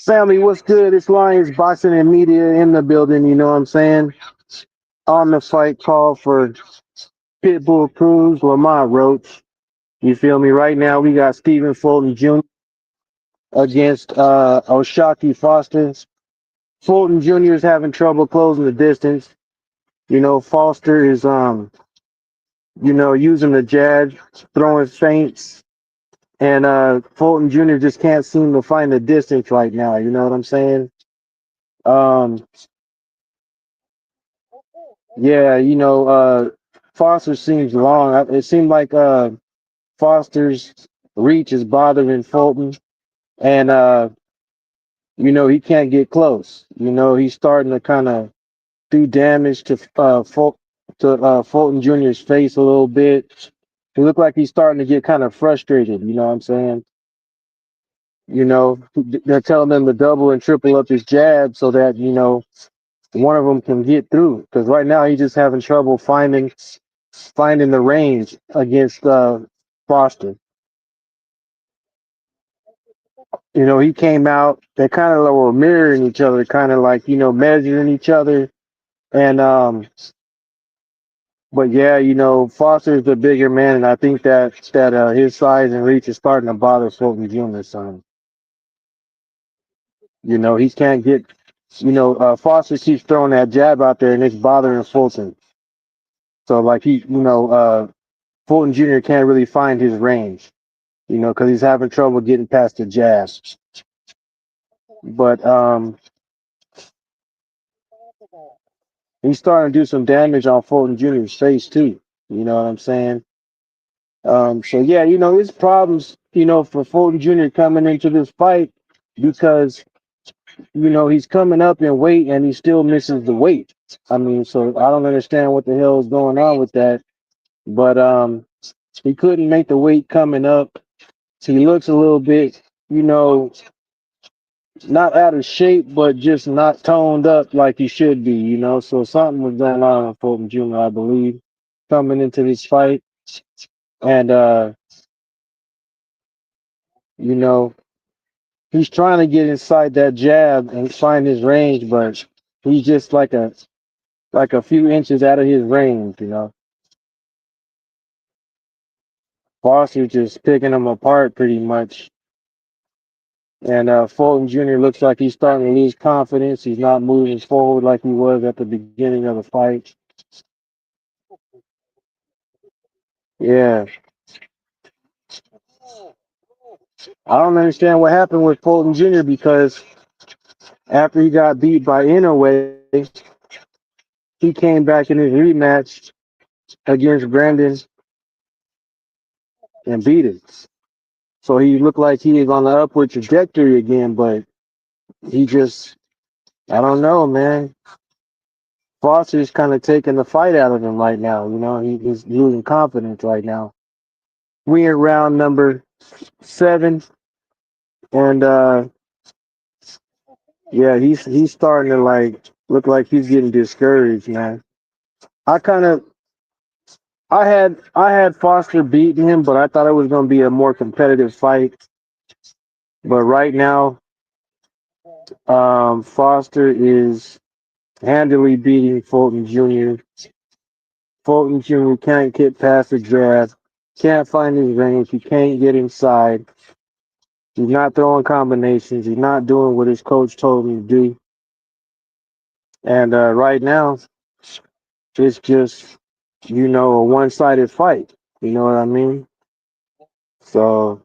Family, what's good? It's Lions Boxing and Media in the building, you know what I'm saying? On the fight call for Pitbull, Cruz, Lamont, Roach. You feel me? Right now, we got Stephen Fulton Jr. against Oshaki Foster. Fulton Jr. is having trouble closing the distance. You know, Foster is, using the jab, throwing feints. And Fulton Jr. just can't seem to find the distance right now. You know what I'm saying? Um, yeah, Foster seems long. It seemed like Foster's reach is bothering Fulton, and he can't get close. He's starting to kind of do damage to Fulton Jr.'s face a little bit. He looked like he's starting to get kind of frustrated. You know what I'm saying? They're telling him to double and triple up his jab so that one of them can get through. Because right now he's just having trouble finding the range against Foster. He came out. They kind of were mirroring each other, kind of like measuring each other. And but yeah, Foster's the bigger man, and I think that his size and reach is starting to bother Fulton Jr. Son. He can't get. Foster keeps throwing that jab out there, and it's bothering Fulton. So like Fulton Jr. can't really find his range. Because he's having trouble getting past the jab. But he's starting to do some damage on Fulton Jr.'s face too. You know what I'm saying? So yeah, it's problems, for Fulton Jr. coming into this fight because he's coming up in weight and he still misses the weight. I mean, so I don't understand what the hell is going on with that. But he couldn't make the weight coming up. He looks a little bit, not out of shape, but just not toned up like he should be, So something was going on with Fulton Jr., I believe, coming into this fight. And, you know, he's trying to get inside that jab and find his range, but he's just like a few inches out of his range. Foster just picking him apart pretty much. And Fulton Jr. looks like he's starting to lose confidence. He's not moving forward like he was at the beginning of the fight. Yeah. I don't understand what happened with Fulton Jr. because after he got beat by Inoue, he came back in his rematch against Brandon and beat him. So he looked like he is on the upward trajectory again, but he just, I don't know, man. Foster's kind of taking the fight out of him right now. He's losing confidence right now. We're in round number 7, and yeah, he's starting to look like he's getting discouraged, man. I kind of I had Foster beating him, but I thought it was going to be a more competitive fight. But right now, Foster is handily beating Fulton Jr. Fulton Jr. can't get past the jab, can't find his range, he can't get inside. He's not throwing combinations. He's not doing what his coach told him to do. And right now, it's just, a one-sided fight. You know what I mean? So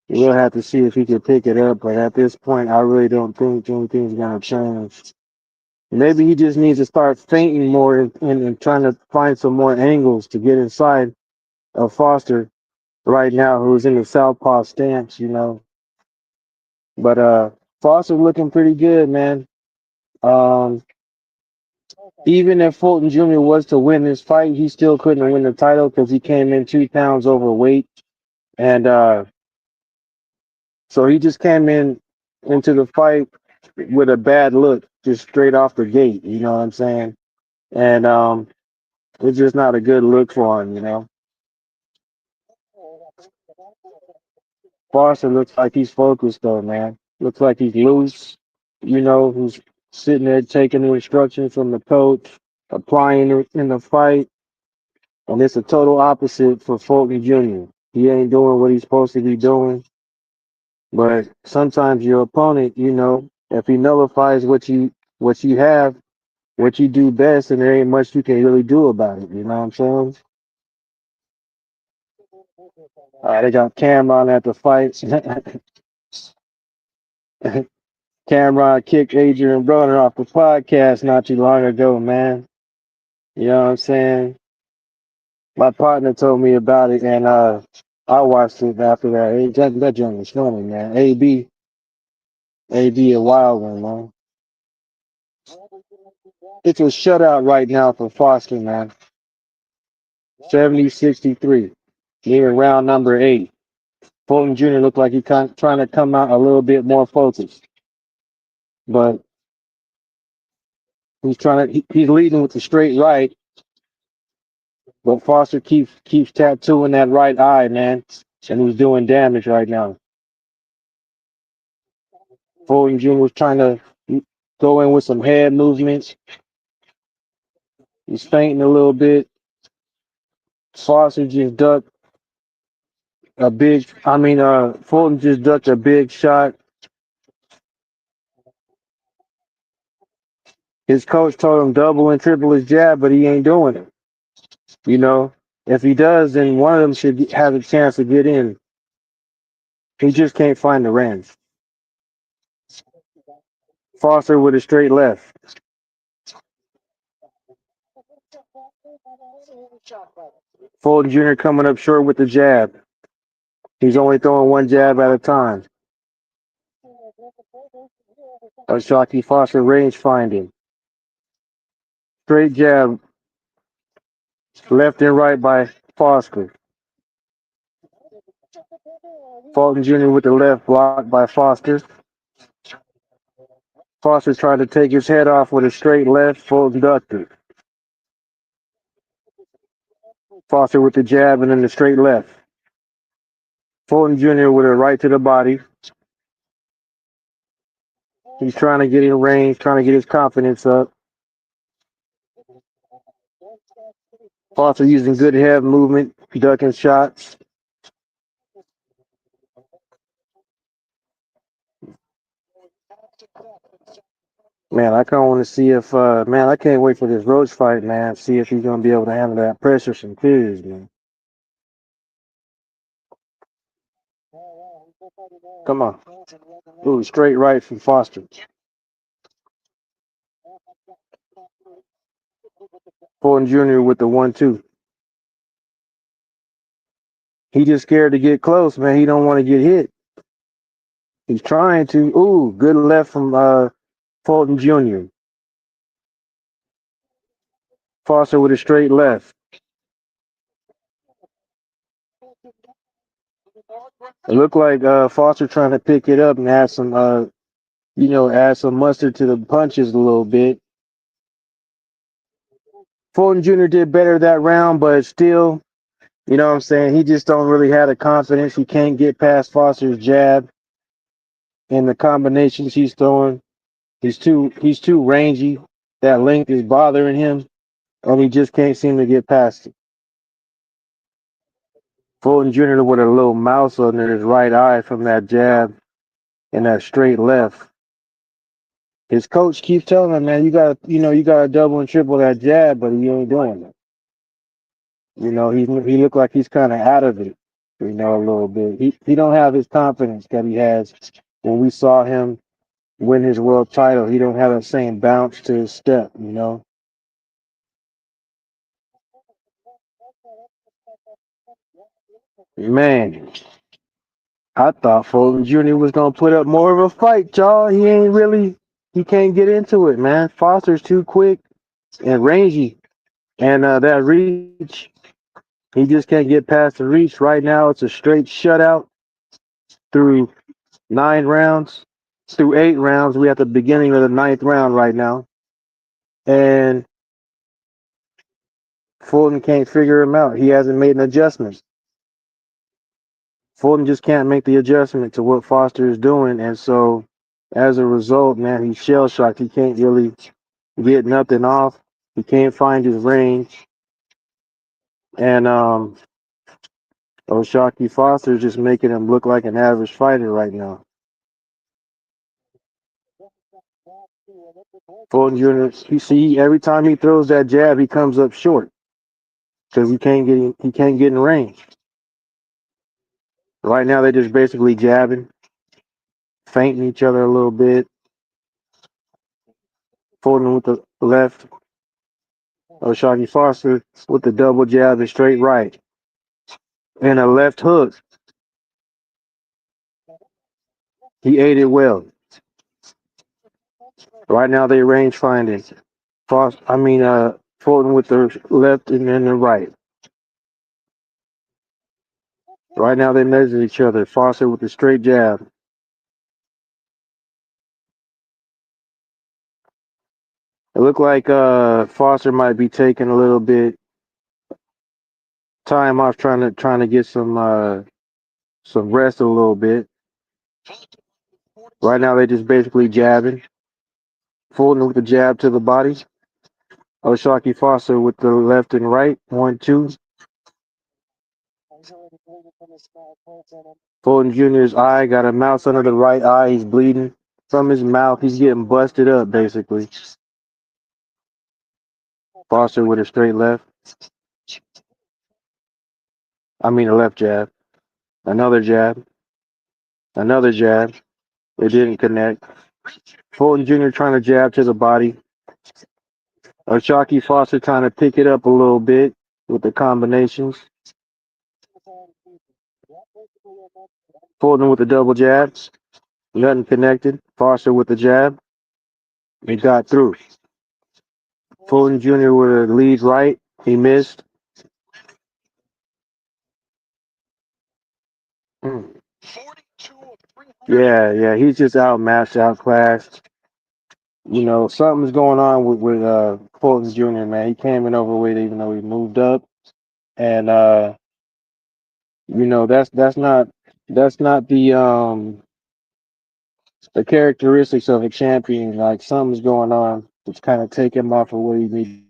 we'll have to see if he can pick it up. But at this point, I really don't think anything's going to change. Maybe he just needs to start feinting more and trying to find some more angles to get inside of Foster right now, who's in the southpaw stance. But Foster's looking pretty good, man. Um, Even if Fulton Jr. was to win this fight, he still couldn't win the title because he came in 2 pounds overweight. And so he just came into the fight with a bad look, just straight off the gate. You know what I'm saying? And it's just not a good look for him. Foster looks like he's focused though, man. Looks like he's loose. Who's sitting there taking the instructions from the coach, applying it in the fight, and it's a total opposite for Fulton Jr. He ain't doing what he's supposed to be doing. But sometimes your opponent, if he nullifies what you have, what you do best, and there ain't much you can really do about it. You know what I'm saying? They got Cameron at the fight. Cameron kicked Adrian Broner off the podcast not too long ago, man. You know what I'm saying? My partner told me about it, and I watched it after that. That joint was funny, man. AB, a wild one, man. It's a shutout right now for Foster, man. 70-63. Near round number 8. Fulton Jr. looked like trying to come out a little bit more focused, but he's leading with the straight right, but Foster keeps tattooing that right eye, man, and he's doing damage right now. Fulton Jr. was trying to go in with some head movements. He's fainting a little bit. Foster just ducked Fulton just ducked a big shot. His coach told him double and triple his jab, but he ain't doing it. If he does, then one of them should have a chance to get in. He just can't find the range. Foster with a straight left. Fulton Jr. coming up short with the jab. He's only throwing one jab at a time. A Shockey Foster range finding. Straight jab, left and right by Foster. Fulton Jr. with the left blocked by Foster. Foster tried to take his head off with a straight left. Fulton ducked it. Foster with the jab and then the straight left. Fulton Jr. with a right to the body. He's trying to get in range, trying to get his confidence up. Foster using good head movement, ducking shots. Man, I kind of want to see if, man, I can't wait for this Roach fight, man. See if he's going to be able to handle that pressure some fizz, man. Come on. Ooh, straight right from Foster. Fulton Jr. with the 1-2. He just scared to get close, man. He don't want to get hit. He's trying to. Ooh, good left from Fulton Jr. Foster with a straight left. It looked like Foster trying to pick it up and add some, add some mustard to the punches a little bit. Fulton Jr. did better that round, but still, you know what I'm saying? He just don't really have the confidence. He can't get past Foster's jab and the combinations he's throwing. He's too rangy. That length is bothering him, and he just can't seem to get past it. Fulton Jr. with a little mouse under his right eye from that jab and that straight left. His coach keeps telling him, man, you gotta double and triple that jab, but he ain't doing it. He looked like he's kind of out of it, a little bit. He don't have his confidence that he has when we saw him win his world title. He don't have that same bounce to his step. Man, I thought Fulton Jr. was gonna put up more of a fight, y'all. He can't get into it, man. Foster's too quick and rangy, and that reach, he just can't get past the reach. Right now, it's a straight shutout through 9 rounds, through 8 rounds. We at the beginning of the 9th round right now, and Fulton can't figure him out. He hasn't made an adjustment. Fulton just can't make the adjustment to what Foster is doing, and so as a result, man, he's shell shocked. He can't really get nothing off. He can't find his range, and O'Shaquie Foster is just making him look like an average fighter right now. Fulton Jr. You see, every time he throws that jab, he comes up short because he can't get in range. Right now, they're just basically jabbing, feinting each other a little bit. Fulton with the left, O'Shaquie Foster with the double jab and straight right, and a left hook. He ate it well. Right now, they range finding. Fulton with the left and then the right. Right now, they measure each other. Foster with the straight jab. It looked like Foster might be taking a little bit time off, trying to get some rest a little bit. Right now, they just basically jabbing. Fulton with the jab to the body. O'Shaquie Foster with the left and right. 1-2. Fulton Jr.'s eye got a mouse under the right eye. He's bleeding from his mouth. He's getting busted up, basically. Foster with a straight left. A left jab. Another jab. Another jab. It didn't connect. Fulton Jr. trying to jab to the body. O'Shaquie Foster trying to pick it up a little bit with the combinations. Fulton with the double jabs. Nothing connected. Foster with the jab. He got through. Fulton Jr. with a lead right. He missed. Yeah, he's just outmatched, outclassed. Something's going on with Fulton Jr., man. He came in overweight even though he moved up. And that's not the characteristics of a champion. Like something's going on that's kind of take him off of what he needs.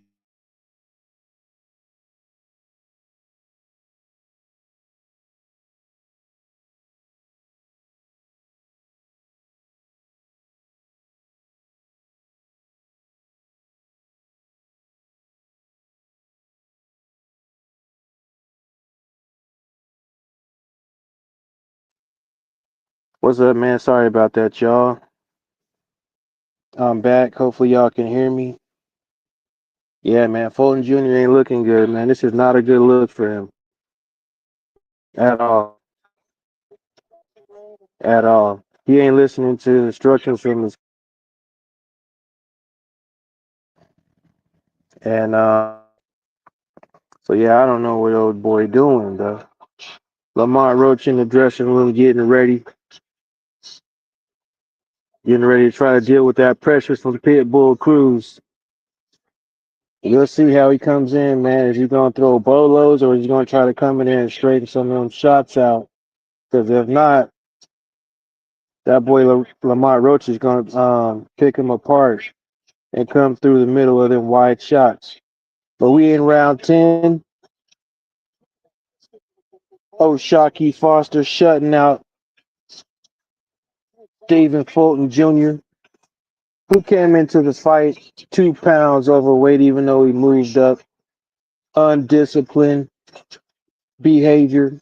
What's up, man? Sorry about that, y'all. I'm back. Hopefully y'all can hear me. Yeah, man, Fulton Jr. ain't looking good, man. This is not a good look for him at all. At all. He ain't listening to instructions from his and so yeah, I don't know what old boy doing though. Lamont Roach in the dressing room getting ready to try to deal with that pressure from Pitbull Cruz. You'll see how he comes in, man. Is he gonna throw bolos or is he gonna try to come in there and straighten some of them shots out? Because if not, that boy Lamont Roach is gonna pick him apart and come through the middle of them wide shots. But we in round 10. O'Shaquie Foster shutting out Stephen Fulton Jr., who came into the fight 2 pounds overweight, even though he moved up. Undisciplined behavior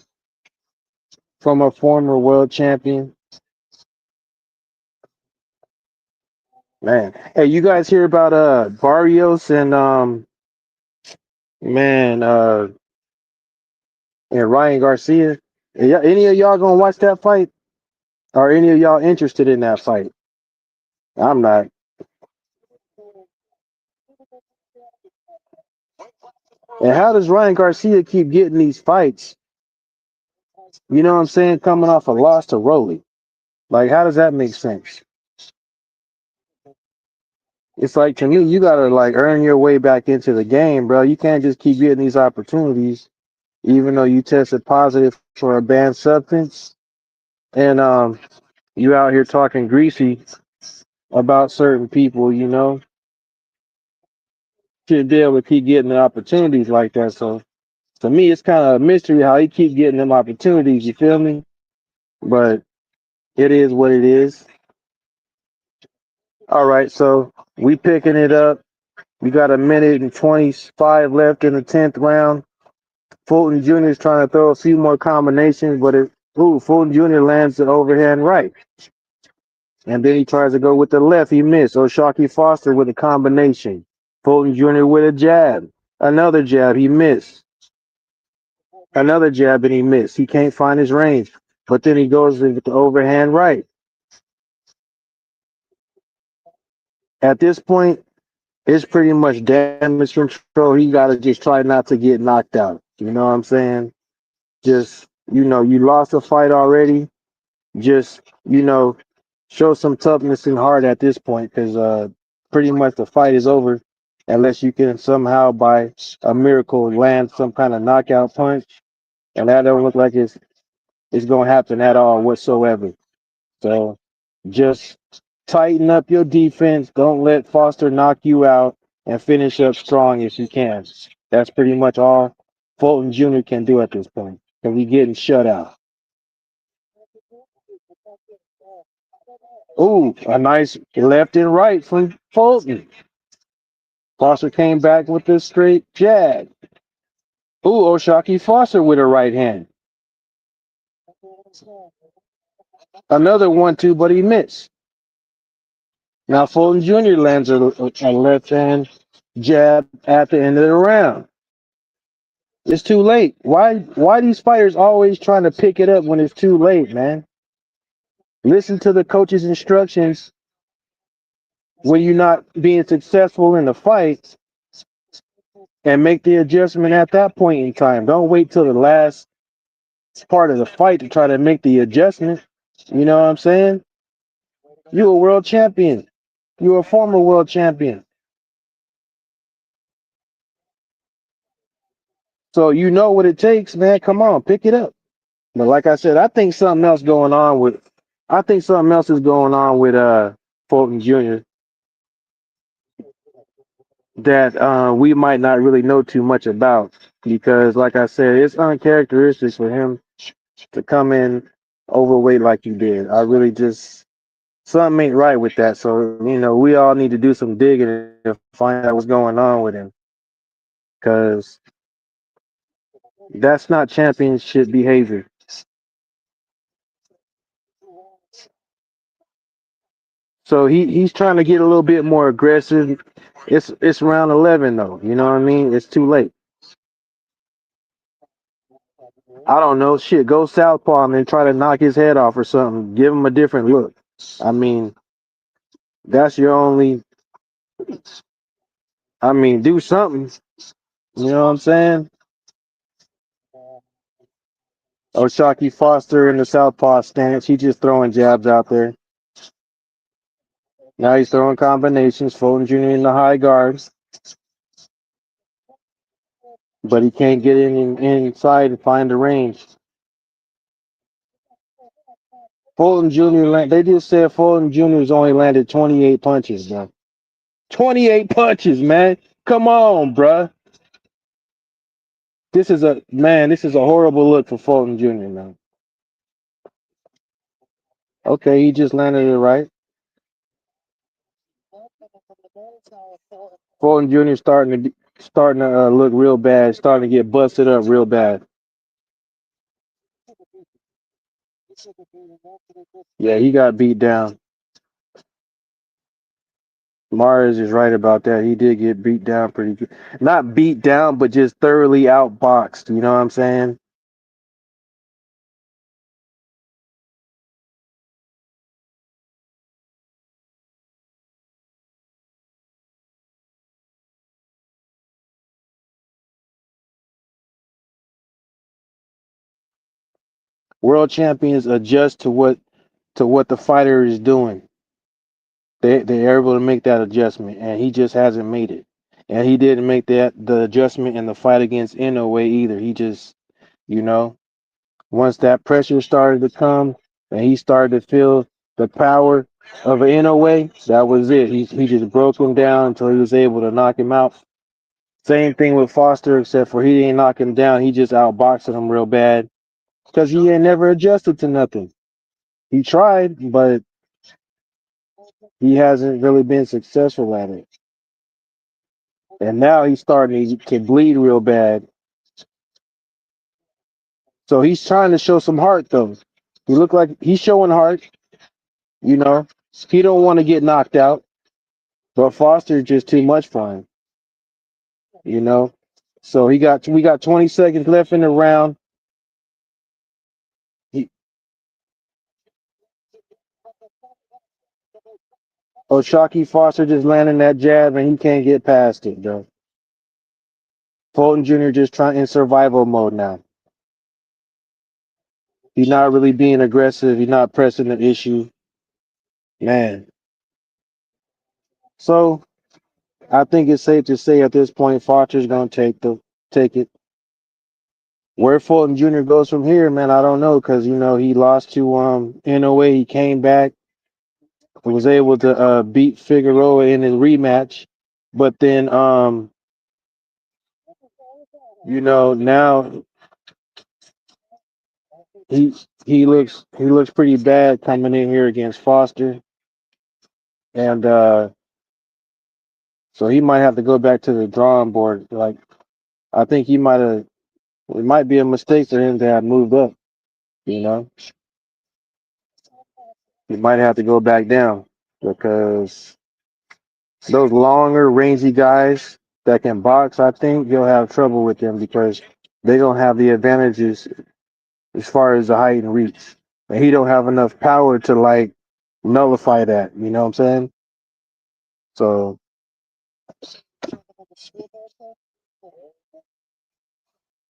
from a former world champion. Man, hey, you guys hear about Barrios and man and Ryan Garcia? Any of y'all gonna watch that fight? Are any of y'all interested in that fight? I'm not. And how does Ryan Garcia keep getting these fights? You know what I'm saying? Coming off a loss to Rolly. Like, how does that make sense? It's like, to me, you gotta like earn your way back into the game, bro. You can't just keep getting these opportunities even though you tested positive for a banned substance, and you out here talking greasy about certain people, should be able to keep getting the opportunities like that. So to me, it's kind of a mystery how he keep getting them opportunities. You feel me? But it is what it is. All right, so we picking it up. We got a minute and 25 left in the 10th round. Fulton Jr. is trying to throw a few more combinations, but Fulton Jr. lands the overhand right. And then he tries to go with the left. He missed. O'Shaquie Foster with a combination. Fulton Jr. with a jab. Another jab. He missed. Another jab and he missed. He can't find his range. But then he goes with the overhand right. At this point, it's pretty much damage control. He got to just try not to get knocked out. You know what I'm saying? Just, you lost a fight already. Just, show some toughness and heart at this point because pretty much the fight is over unless you can somehow, by a miracle, land some kind of knockout punch. And that don't look like it's going to happen at all whatsoever. So just tighten up your defense. Don't let Foster knock you out and finish up strong if you can. That's pretty much all Fulton Jr. can do at this point. And we getting shut out. Ooh, a nice left and right from Fulton. Foster came back with a straight jab. Ooh, O'Shaquie Foster with a right hand. Another 1-2, but he missed. Now Fulton Jr. lands a left hand jab at the end of the round. It's too late. Why these fighters always trying to pick it up when it's too late, man? Listen to the coach's instructions when you're not being successful in the fight and make the adjustment at that point in time. Don't wait till the last part of the fight to try to make the adjustment. You know what I'm saying? You're a world champion. You're a former world champion. So you know what it takes, man. Come on, pick it up. But like I said, I think something else is going on with Fulton Jr. that we might not really know too much about because like I said, it's uncharacteristic for him to come in overweight like you did. I really just something ain't right with that. So, we all need to do some digging and find out what's going on with him. Cause that's not championship behavior. So he's trying to get a little bit more aggressive. It's round 11 though. You know what I mean? It's too late. I don't know. Shit, go southpaw and then try to knock his head off or something. Give him a different look. I mean, that's your only. I mean, do something. You know what I'm saying? O'Shaquie Foster in the southpaw stance. He just throwing jabs out there. Now he's throwing combinations. Fulton Jr. in the high guards, but he can't get inside and find the range. Fulton Jr. They just said Fulton Jr.'s only landed 28 punches, bro. 28 punches, man. Come on, bruh. This is a horrible look for Fulton Jr., man. Okay, he just landed it right. Fulton Jr. starting to look real bad, starting to get busted up real bad. Yeah, he got beat down. Mars is right about that. He did get beat down pretty good. Not beat down, but just thoroughly outboxed. You know what I'm saying? World champions adjust to what the fighter is doing. They're able to make that adjustment, and he just hasn't made it. And he didn't make the adjustment in the fight against Inoue either. You know, once that pressure started to come and he started to feel the power of an NOA, that was it. He just broke him down until he was able to knock him out. Same thing with Foster, except for he didn't knock him down. He just outboxed him real bad because he ain't never adjusted to nothing. He tried, but he hasn't really been successful at it. And now he's starting to bleed real bad. So he's trying to show some heart, though. He look like he's showing heart. You know, he don't want to get knocked out, but Foster's just too much for him. You know, so we got 20 seconds left in the round. He, Oshaki Foster just landing that jab and he can't get past it, though. Fulton Jr. just trying in survival mode now. He's not really being aggressive. He's not pressing the issue, man. So I think it's safe to say at this point, Foster's gonna take it. Where Fulton Jr. goes from here, man, I don't know, because he lost to NOA. He came back, was able to beat Figueroa in his rematch, but then now he looks pretty bad coming in here against Foster, and so he might have to go back to the drawing board. Like I think he might have. It might be a mistake for him to have moved up. You know, he might have to go back down because those longer, rangy guys that can box, I think he'll have trouble with them because they don't have the advantages as far as the height and reach. And he don't have enough power to like nullify that. You know what I'm saying?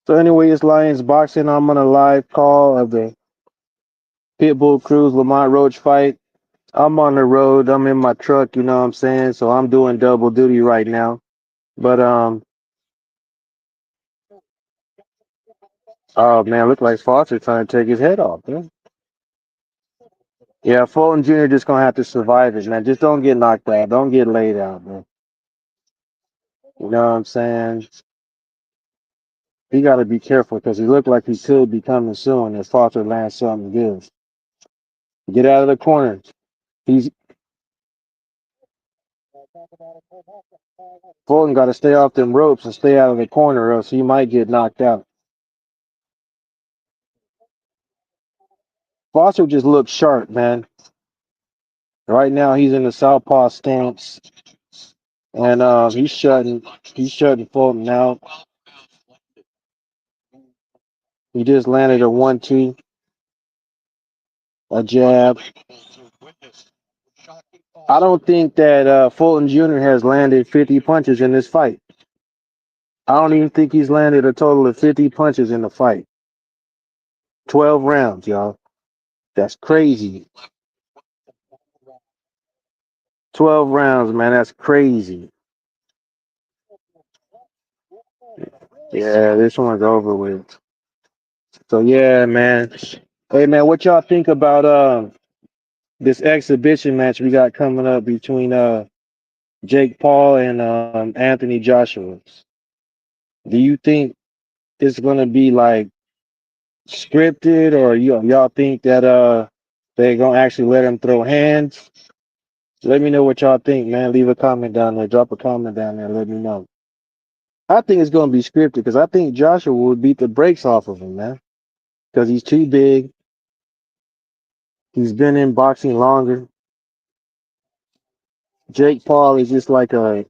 So anyway, it's Lions boxing. I'm on a live call of the Pitbull Cruz Lamont Roach fight. I'm on the road. I'm in my truck. You know what I'm saying? So I'm doing double duty right now. But oh man, look like Foster trying to take his head off, man. Yeah, Fulton Jr. just gonna have to survive it, man. Just don't get knocked out. Don't get laid out, man. You know what I'm saying? He got to be careful because he looked like he could be coming soon if Foster lands something good. Get out of the corner. He's Fulton got to stay off them ropes and stay out of the corner, or else he might get knocked out. Foster just looks sharp, man. Right now he's in the southpaw stance, and he's shutting Fulton out. He just landed a 1-2, a jab. I don't think that Fulton Jr. has landed 50 punches in this fight. I don't even think he's landed a total of 50 punches in the fight. 12 rounds, y'all. That's crazy. 12 rounds, man. That's crazy. Yeah, this one's over with. So yeah, man. Hey man, what y'all think about this exhibition match we got coming up between Jake Paul and Anthony Joshua? Do you think it's gonna be like scripted, or y'all think that they're gonna actually let him throw hands? Let me know what y'all think, man. Leave a comment down there. Drop a comment down there. Let me know. I think it's gonna be scripted because I think Joshua would beat the brakes off of him, man. Because he's too big. He's been in boxing longer. Jake Paul is just like a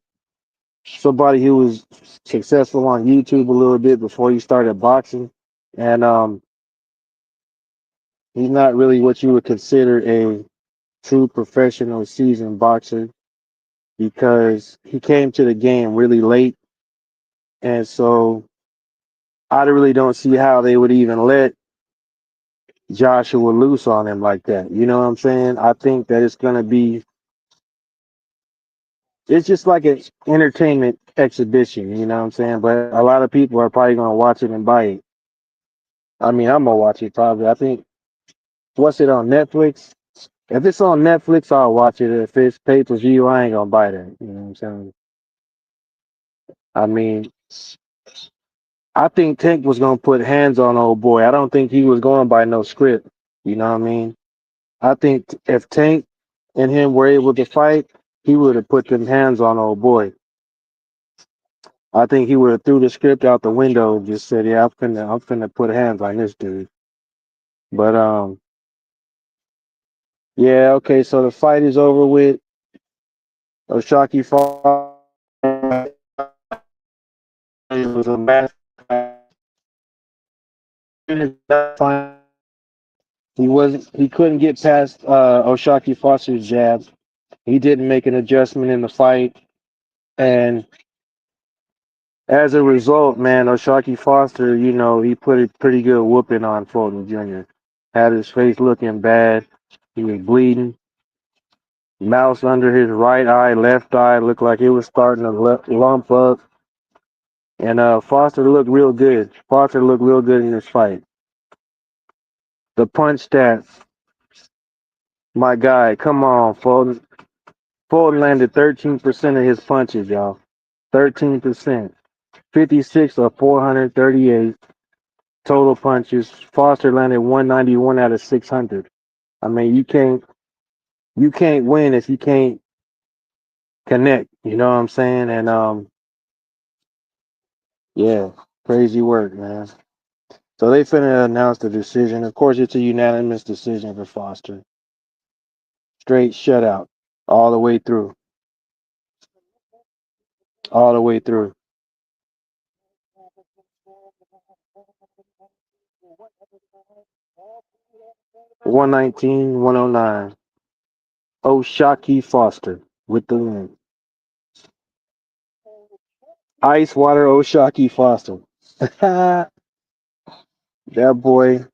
somebody who was successful on YouTube a little bit before he started boxing, and he's not really what you would consider a true professional seasoned boxer because he came to the game really late, and so I really don't see how they would even let Joshua loose on him like that. You know what I'm saying? I think that it's just like an entertainment exhibition, you know what I'm saying? But a lot of people are probably going to watch it and buy it. I mean, I'm gonna watch it probably. I think what's it on Netflix? If it's on Netflix, I'll watch it. If it's pay per view, I ain't gonna buy that. You know what I'm saying? I mean, I think Tank was gonna put hands on old boy. I don't think he was going by no script. You know what I mean? I think if Tank and him were able to fight, he would have put them hands on old boy. I think he would have threw the script out the window and just said, "Yeah, I'm finna put hands on this dude." But yeah, okay. So the fight is over with. Oshaki fought. It was a match. He wasn't. He couldn't get past Oshaki Foster's jab. He didn't make an adjustment in the fight, and as a result, man, Oshaki Foster, he put a pretty good whooping on Fulton Jr. Had his face looking bad. He was bleeding. Mouse under his right eye, left eye looked like it was starting to lump up. And Foster looked real good. Foster looked real good in this fight. The punch stats, my guy, come on, Fulton. Fulton landed 13% of his punches, y'all. 13%. 56 of 438 total punches. Foster landed 191 out of 600. I mean, you can't win if you can't connect. You know what I'm saying? And yeah, crazy work, man. So they finna announce the decision. Of course, it's a unanimous decision for Foster. Straight shutout all the way through. All the way through. 119, 109. Oshaki Foster with the win. Ice Water Oshaki Foster. That boy,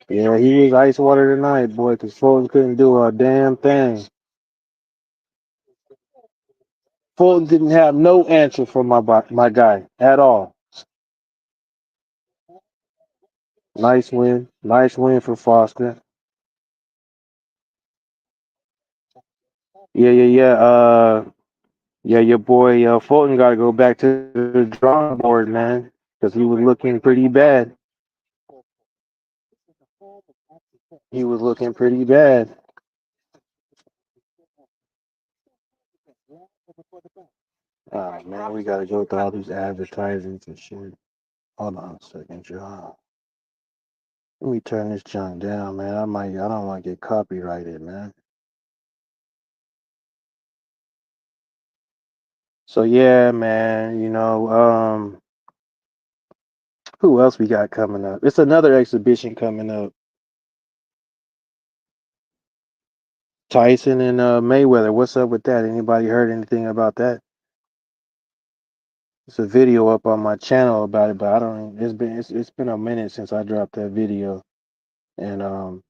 yeah, he was ice water tonight, boy, because Fulton couldn't do a damn thing. Fulton didn't have no answer for my guy at all. Nice win. Nice win for Foster. Yeah, yeah, yeah. Yeah, your boy Fulton got to go back to the drawing board, man, because he was looking pretty bad. He was looking pretty bad. Ah, man, we got to go through all these advertisements and shit. Hold on a second, y'all. Let me turn this junk down, man. I don't want to get copyrighted, man. So yeah, man, who else we got coming up? It's another exhibition coming up. Tyson and Mayweather. What's up with that? Anybody heard anything about that? It's a video up on my channel about it, but I don't. It's been a minute since I dropped that video, and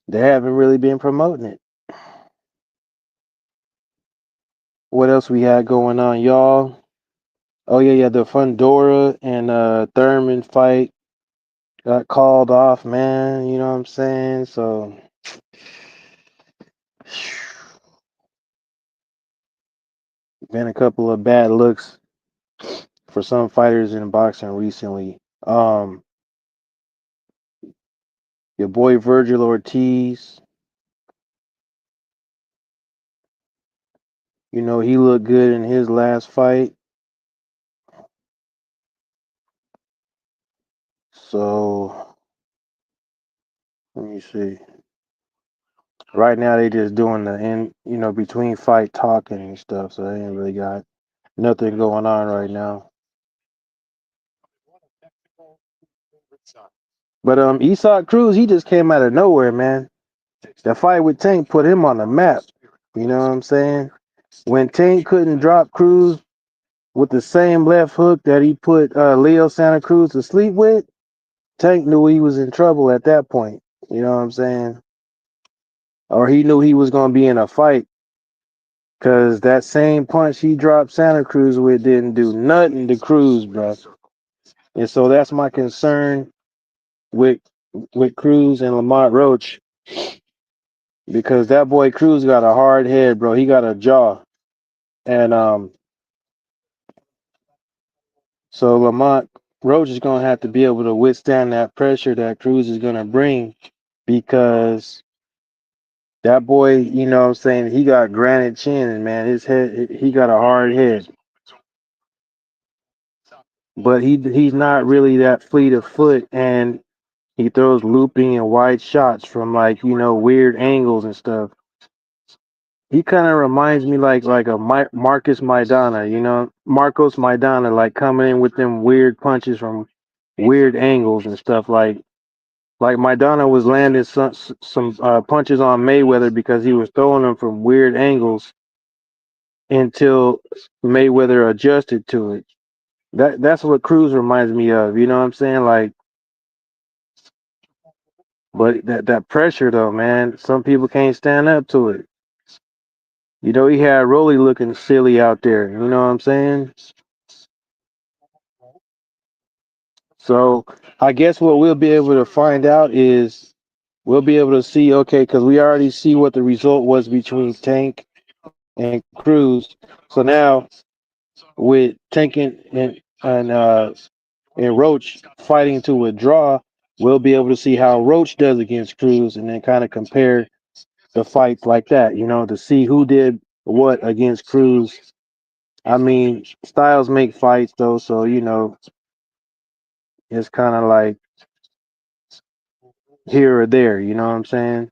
they haven't really been promoting it. What else we had going on, y'all? Oh yeah, yeah, the Fundora and Thurman fight got called off, man. You know what I'm saying? So been a couple of bad looks for some fighters in boxing recently. Your boy Virgil Ortiz, he looked good in his last fight. So let me see. Right now they just doing the between fight talking and stuff, so they ain't really got nothing going on right now. But Isak Cruz, he just came out of nowhere, man. The fight with Tank put him on the map. You know what I'm saying? When Tank couldn't drop Cruz with the same left hook that he put Leo Santa Cruz to sleep with, Tank knew he was in trouble at that point. You know what I'm saying? Or he knew he was going to be in a fight because that same punch he dropped Santa Cruz with didn't do nothing to Cruz, bro. And so that's my concern with Cruz and Lamont Roach because that boy Cruz got a hard head, bro. He got a jaw, and so Lamont Roach is gonna have to be able to withstand that pressure that Cruz is gonna bring because that boy, you know what I'm saying, he got granite chin and man, his head he got a hard head. But he's not really that fleet of foot and he throws looping and wide shots from like, you know, weird angles and stuff. He kind of reminds me like a Marcus Maidana, you know, Marcos Maidana, like coming in with them weird punches from weird angles and stuff. Like Maidana was landing some punches on Mayweather because he was throwing them from weird angles until Mayweather adjusted to it. That's what Cruz reminds me of. You know what I'm saying? Like, but that pressure though, man, some people can't stand up to it. You know, he had Rolly looking silly out there. You know what I'm saying? So I guess what we'll be able to find out is we'll be able to see, okay, because we already see what the result was between Tank and Cruz. So now with Tank and Roach fighting to withdraw, we'll be able to see how Roach does against Cruz and then kind of compare the fights like that, you know, to see who did what against Cruz. I mean, styles make fights though, so you know, it's kind of like here or there, you know what I'm saying?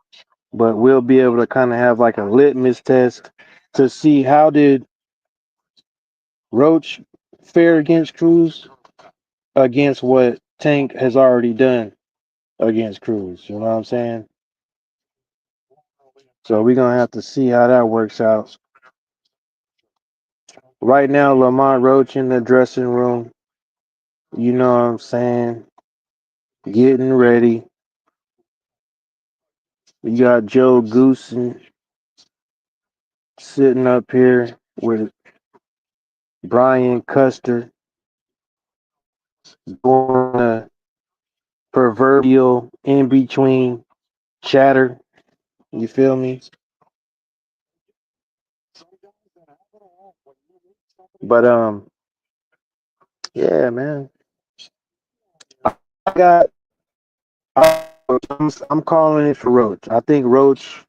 But we'll be able to kind of have like a litmus test to see how did Roach fare against Cruz against what Tank has already done against Cruz. You know what I'm saying? So we're gonna have to see how that works out. Right now, Lamont Roach in the dressing room. You know what I'm saying? Getting ready. You got Joe Goosen sitting up here with Brian Custer doing the proverbial in between chatter. You feel me? But yeah, man. I got. I'm calling it for Roach. I think Roach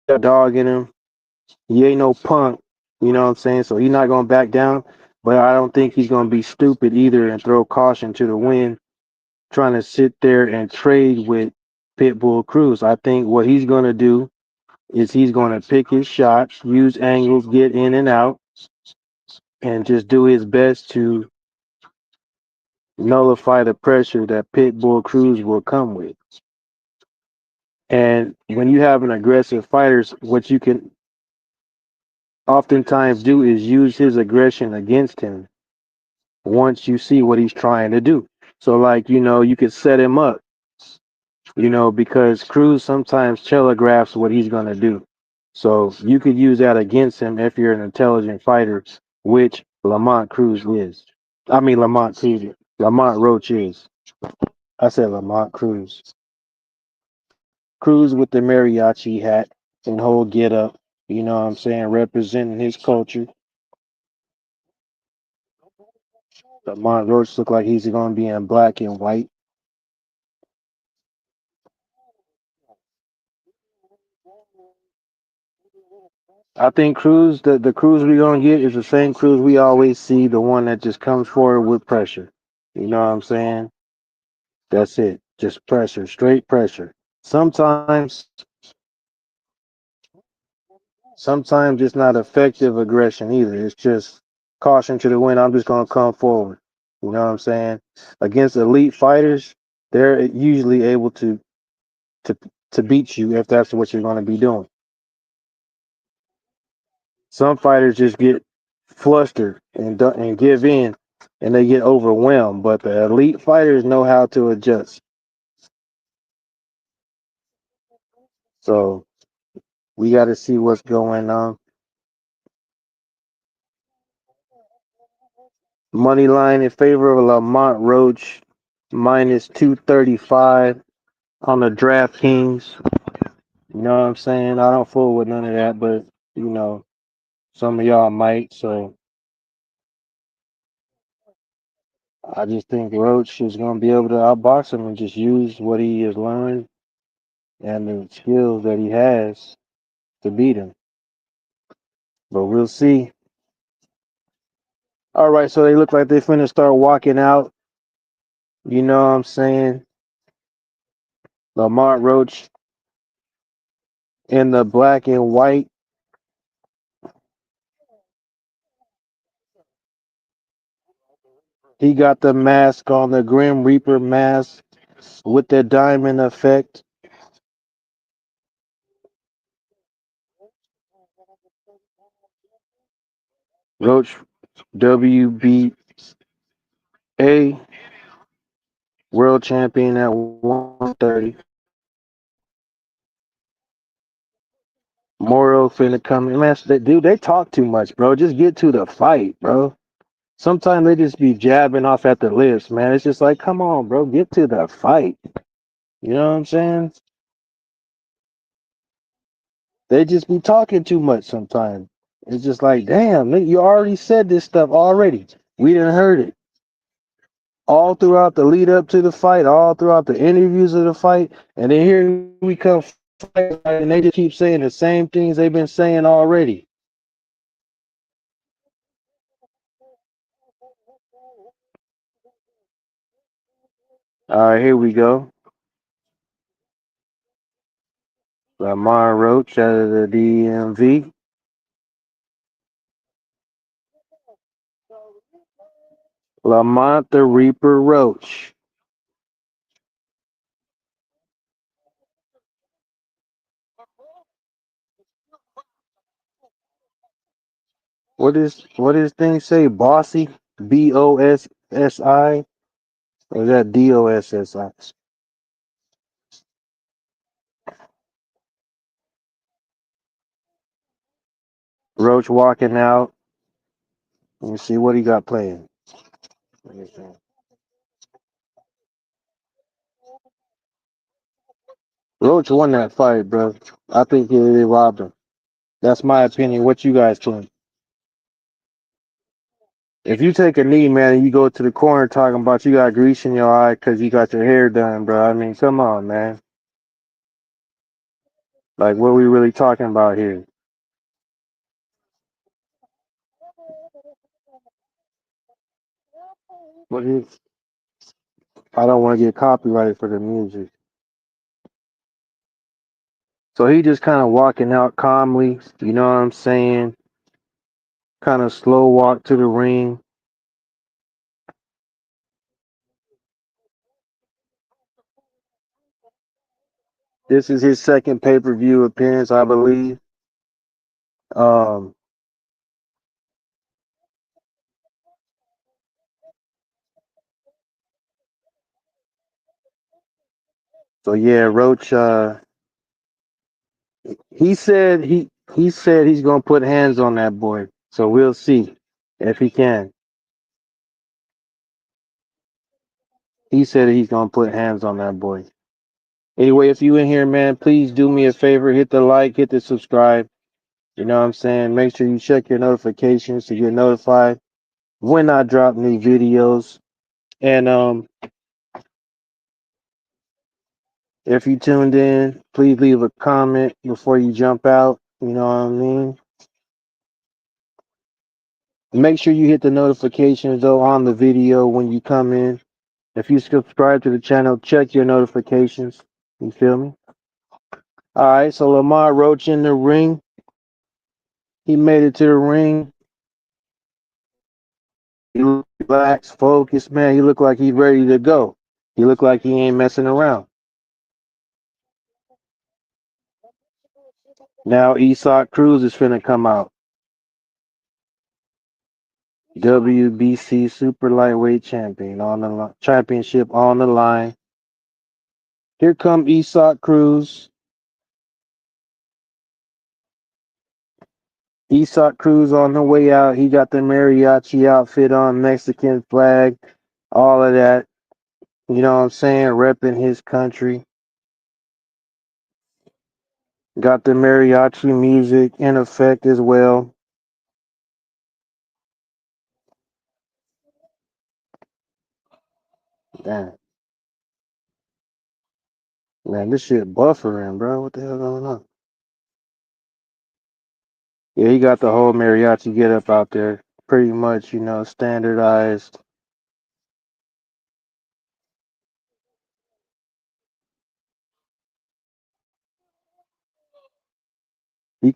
got a dog in him. He ain't no punk. You know what I'm saying? So he's not gonna back down. But I don't think he's gonna be stupid either and throw caution to the wind, trying to sit there and trade with Pitbull Cruz. I think what he's gonna do is he's gonna pick his shots, use angles, get in and out, and just do his best to nullify the pressure that Pitbull Cruz will come with. And when you have an aggressive fighter, what you can oftentimes do is use his aggression against him once you see what he's trying to do. So, like, you know, you could set him up, you know, because Cruz sometimes telegraphs what he's going to do. So you could use that against him if you're an intelligent fighter, which Lamont Cruz is. I mean, Lamont Cruz, Lamont Roach is. I said Lamont Cruz. Cruz with the mariachi hat and whole get up, you know what I'm saying, representing his culture. Lamont Roach look like he's going to be in black and white. I think Cruz, the Cruz we're going to get is the same Cruz we always see, the one that just comes forward with pressure. You know what I'm saying? That's it. Just pressure, straight pressure. Sometimes, sometimes it's not effective aggression either. It's just caution to the wind. I'm just going to come forward. You know what I'm saying? Against elite fighters, they're usually able to to beat you if that's what you're going to be doing. Some fighters just get flustered and give in, and they get overwhelmed. But the elite fighters know how to adjust. So we got to see what's going on. Money line in favor of Lamont Roach, minus 235 on the DraftKings. You know what I'm saying? I don't fool with none of that, but you know, some of y'all might. So I just think Roach is going to be able to outbox him and just use what he has learned and the skills that he has to beat him. But we'll see. All right, so they look like they finna start walking out. You know what I'm saying? Lamont Roach in the black and white. He got the mask on, the Grim Reaper mask with the diamond effect. Roach WBA world champion at 130. Moro finna come in. Man, dude, they talk too much, bro. Just get to the fight, bro. Sometimes they just be jabbing off at the lips, man. It's just like, come on, bro, get to the fight. You know what I'm saying? They just be talking too much sometimes. It's just like, damn, you already said this stuff already. We didn't heard it all throughout the lead up to the fight, all throughout the interviews of the fight, and then here we come fight, and they just keep saying the same things they've been saying already. All right, here we go. Lamar Roach out of the DMV. Lamont the Reaper Roach. What is thing say? Bossy? BOSSI? Or is that DOSSI? Roach walking out. Let me see what he got playing. Roach won that fight, bro. I think they robbed him. That's my opinion. What you guys think? If you take a knee, man, and you go to the corner talking about you got grease in your eye because you got your hair done, bro. I mean, come on, man. Like, what are we really talking about here? What is? I don't want to get copyrighted for the music. So he just kind of walking out calmly. You know what I'm saying? Kind of slow walk to the ring. This is his second pay-per-view appearance, I believe. Um, so yeah, Roach. He said he's gonna put hands on that boy. So we'll see if he can. He said he's gonna put hands on that boy. Anyway, if you in here, man, please do me a favor, hit the like, hit the subscribe. You know what I'm saying? Make sure you check your notifications to get notified when I drop new videos. And if you tuned in, please leave a comment before you jump out. You know what I mean? Make sure you hit the notifications though on the video when you come in. If you subscribe to the channel, check your notifications. You feel me? All right, so Lamar Roach in the ring. He made it to the ring. He looked relaxed, focused, man. He looked like he's ready to go. He looked like he ain't messing around. Now Cruz is finna come out. WBC Super Lightweight Champion on the championship on the line. Here come Cruz. Isak Cruz on the way out. He got the mariachi outfit on, Mexican flag, all of that. You know what I'm saying? Repping his country. Got the mariachi music in effect as well. Damn. Man, this shit buffering, bro. What the hell going on? Yeah, he got the whole mariachi get up out there. Pretty much, standardized. He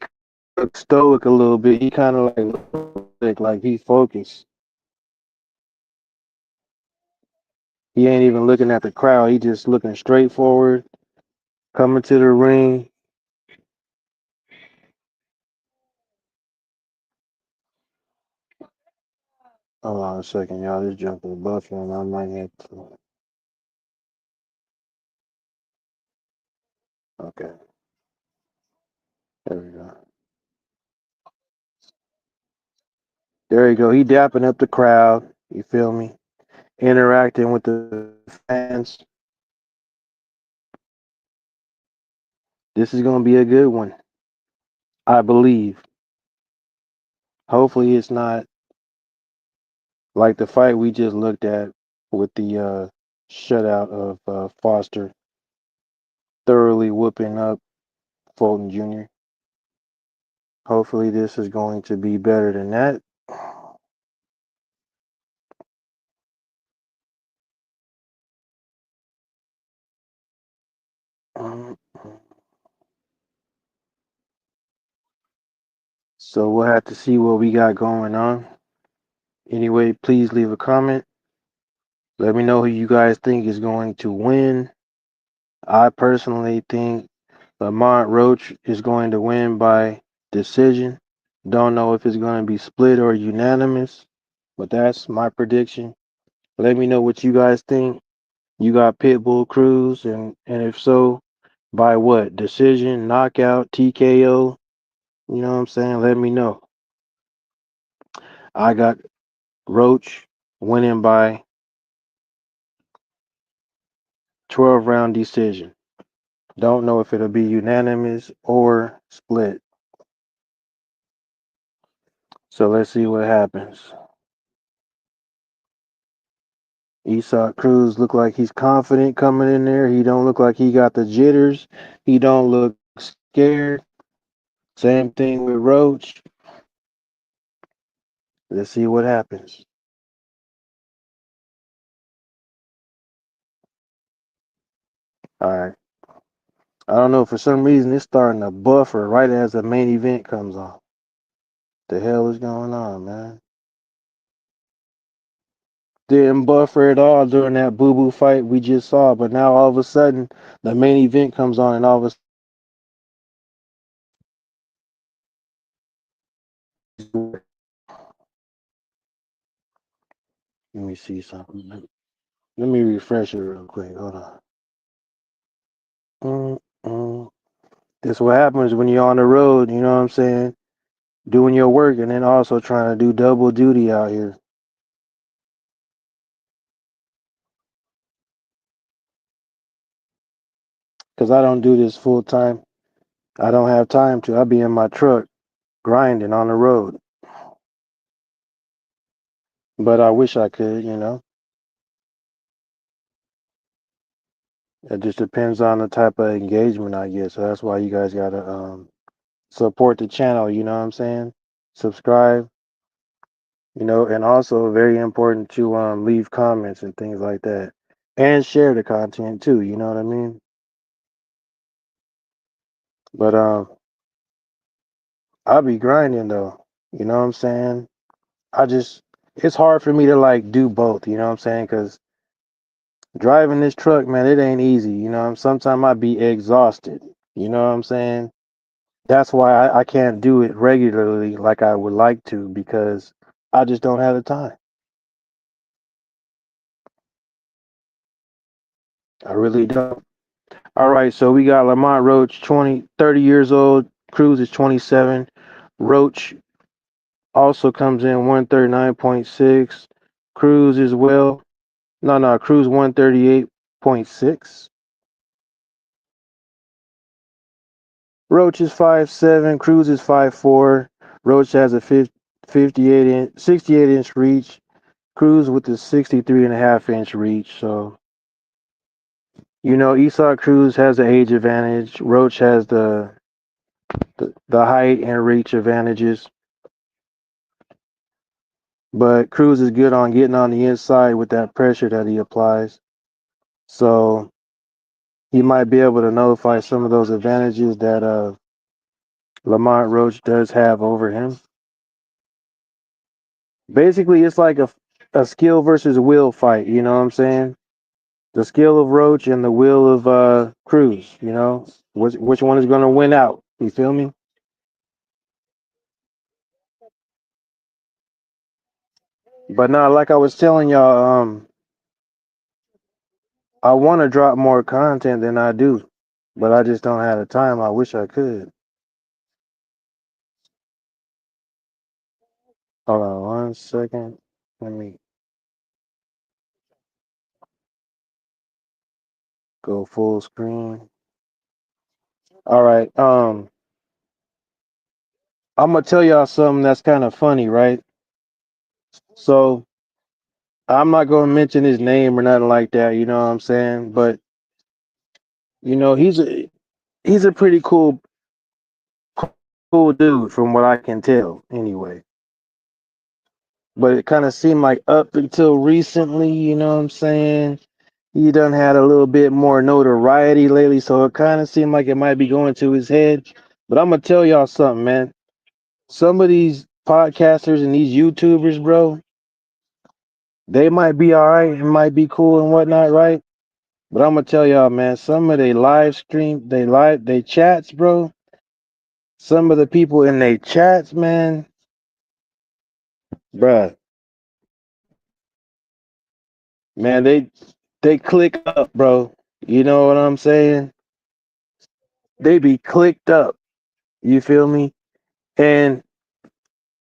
look stoic a little bit. He kind of like he focused. He ain't even looking at the crowd. He just looking straight forward, coming to the ring. Hold on a second, y'all. This junk is buffering. I might have to. Okay, there we go. There you go. He dapping up the crowd. You feel me? Interacting with the fans. This is gonna be a good one, I believe. Hopefully, it's not like the fight we just looked at with the shutout of Foster thoroughly whooping up Fulton Jr. Hopefully, this is going to be better than that. Um, So we'll have to see what we got going on. Anyway, please leave a comment. Let me know who you guys think is going to win. I personally think Lamont Roach is going to win by decision. Don't know if it's going to be split or unanimous, but that's my prediction. Let me know what you guys think. You got Pitbull, Cruz, and if so, by what? Decision, knockout, TKO? You know what I'm saying? Let me know. I got Roach winning by 12-round decision. Don't know if it'll be unanimous or split. So let's see what happens. Isak Cruz look like he's confident coming in there. He don't look like he got the jitters. He don't look scared. Same thing with Roach. Let's see what happens. All right. I don't know. For some reason, it's starting to buffer right as the main event comes on. The hell is going on, man? Didn't buffer at all during that boo boo fight we just saw, but now all of a sudden the main event comes on, and all of a sudden, let me see something. Let me refresh it real quick. Hold on. Mm-mm. This what happens when you're on the road. You know what I'm saying? Doing your work and then also trying to do double duty out here. Cause I don't do this full time. I don't have time to. I be in my truck grinding on the road. But I wish I could. It just depends on the type of engagement I get. So that's why you guys gotta support the channel. You know what I'm saying? Subscribe. And also very important to leave comments and things like that, and share the content too. You know what I mean? But I'll be grinding though. You know what I'm saying? I just it's hard for me to like do both. You know what I'm saying? Because driving this truck, man, it ain't easy. Sometimes I be exhausted. You know what I'm saying? That's why I can't do it regularly like I would like to because I just don't have the time. I really don't. All right, so we got Lamont Roach, 30 years old. Cruz is 27. Roach also comes in 139.6. Cruz as well. No, Cruz 138.6. Roach is 5'7", Cruz is 5'4". Roach has a 68 inch reach. Cruz with the 63.5 inch reach. So, Esau Cruz has the age advantage. Roach has the height and reach advantages. But Cruz is good on getting on the inside with that pressure that he applies. So he might be able to nullify some of those advantages that Lamont Roach does have over him. Basically, it's like a skill versus will fight. You know what I'm saying? The skill of Roach and the will of Cruz. Which one is going to win out? You feel me? But now, like I was telling y'all, I want to drop more content than I do, but I just don't have the time. I wish I could. Hold on 1 second. Let me go full screen. All right. I'm gonna tell y'all something that's kind of funny, right? So I'm not gonna mention his name or nothing like that. You know what I'm saying? But he's a pretty cool dude from what I can tell, anyway. But it kind of seemed like up until recently, you know what I'm saying? He done had a little bit more notoriety lately, so it kind of seemed like it might be going to his head. But I'm gonna tell y'all something, man. Some of these podcasters and these YouTubers, bro, they might be all right, it might be cool and whatnot, right? But I'm gonna tell y'all, man, some of they live stream, they chats, bro. Some of the people in they chats, man, bruh, man, they click up, bro. You know what I'm saying? They be clicked up. You feel me? And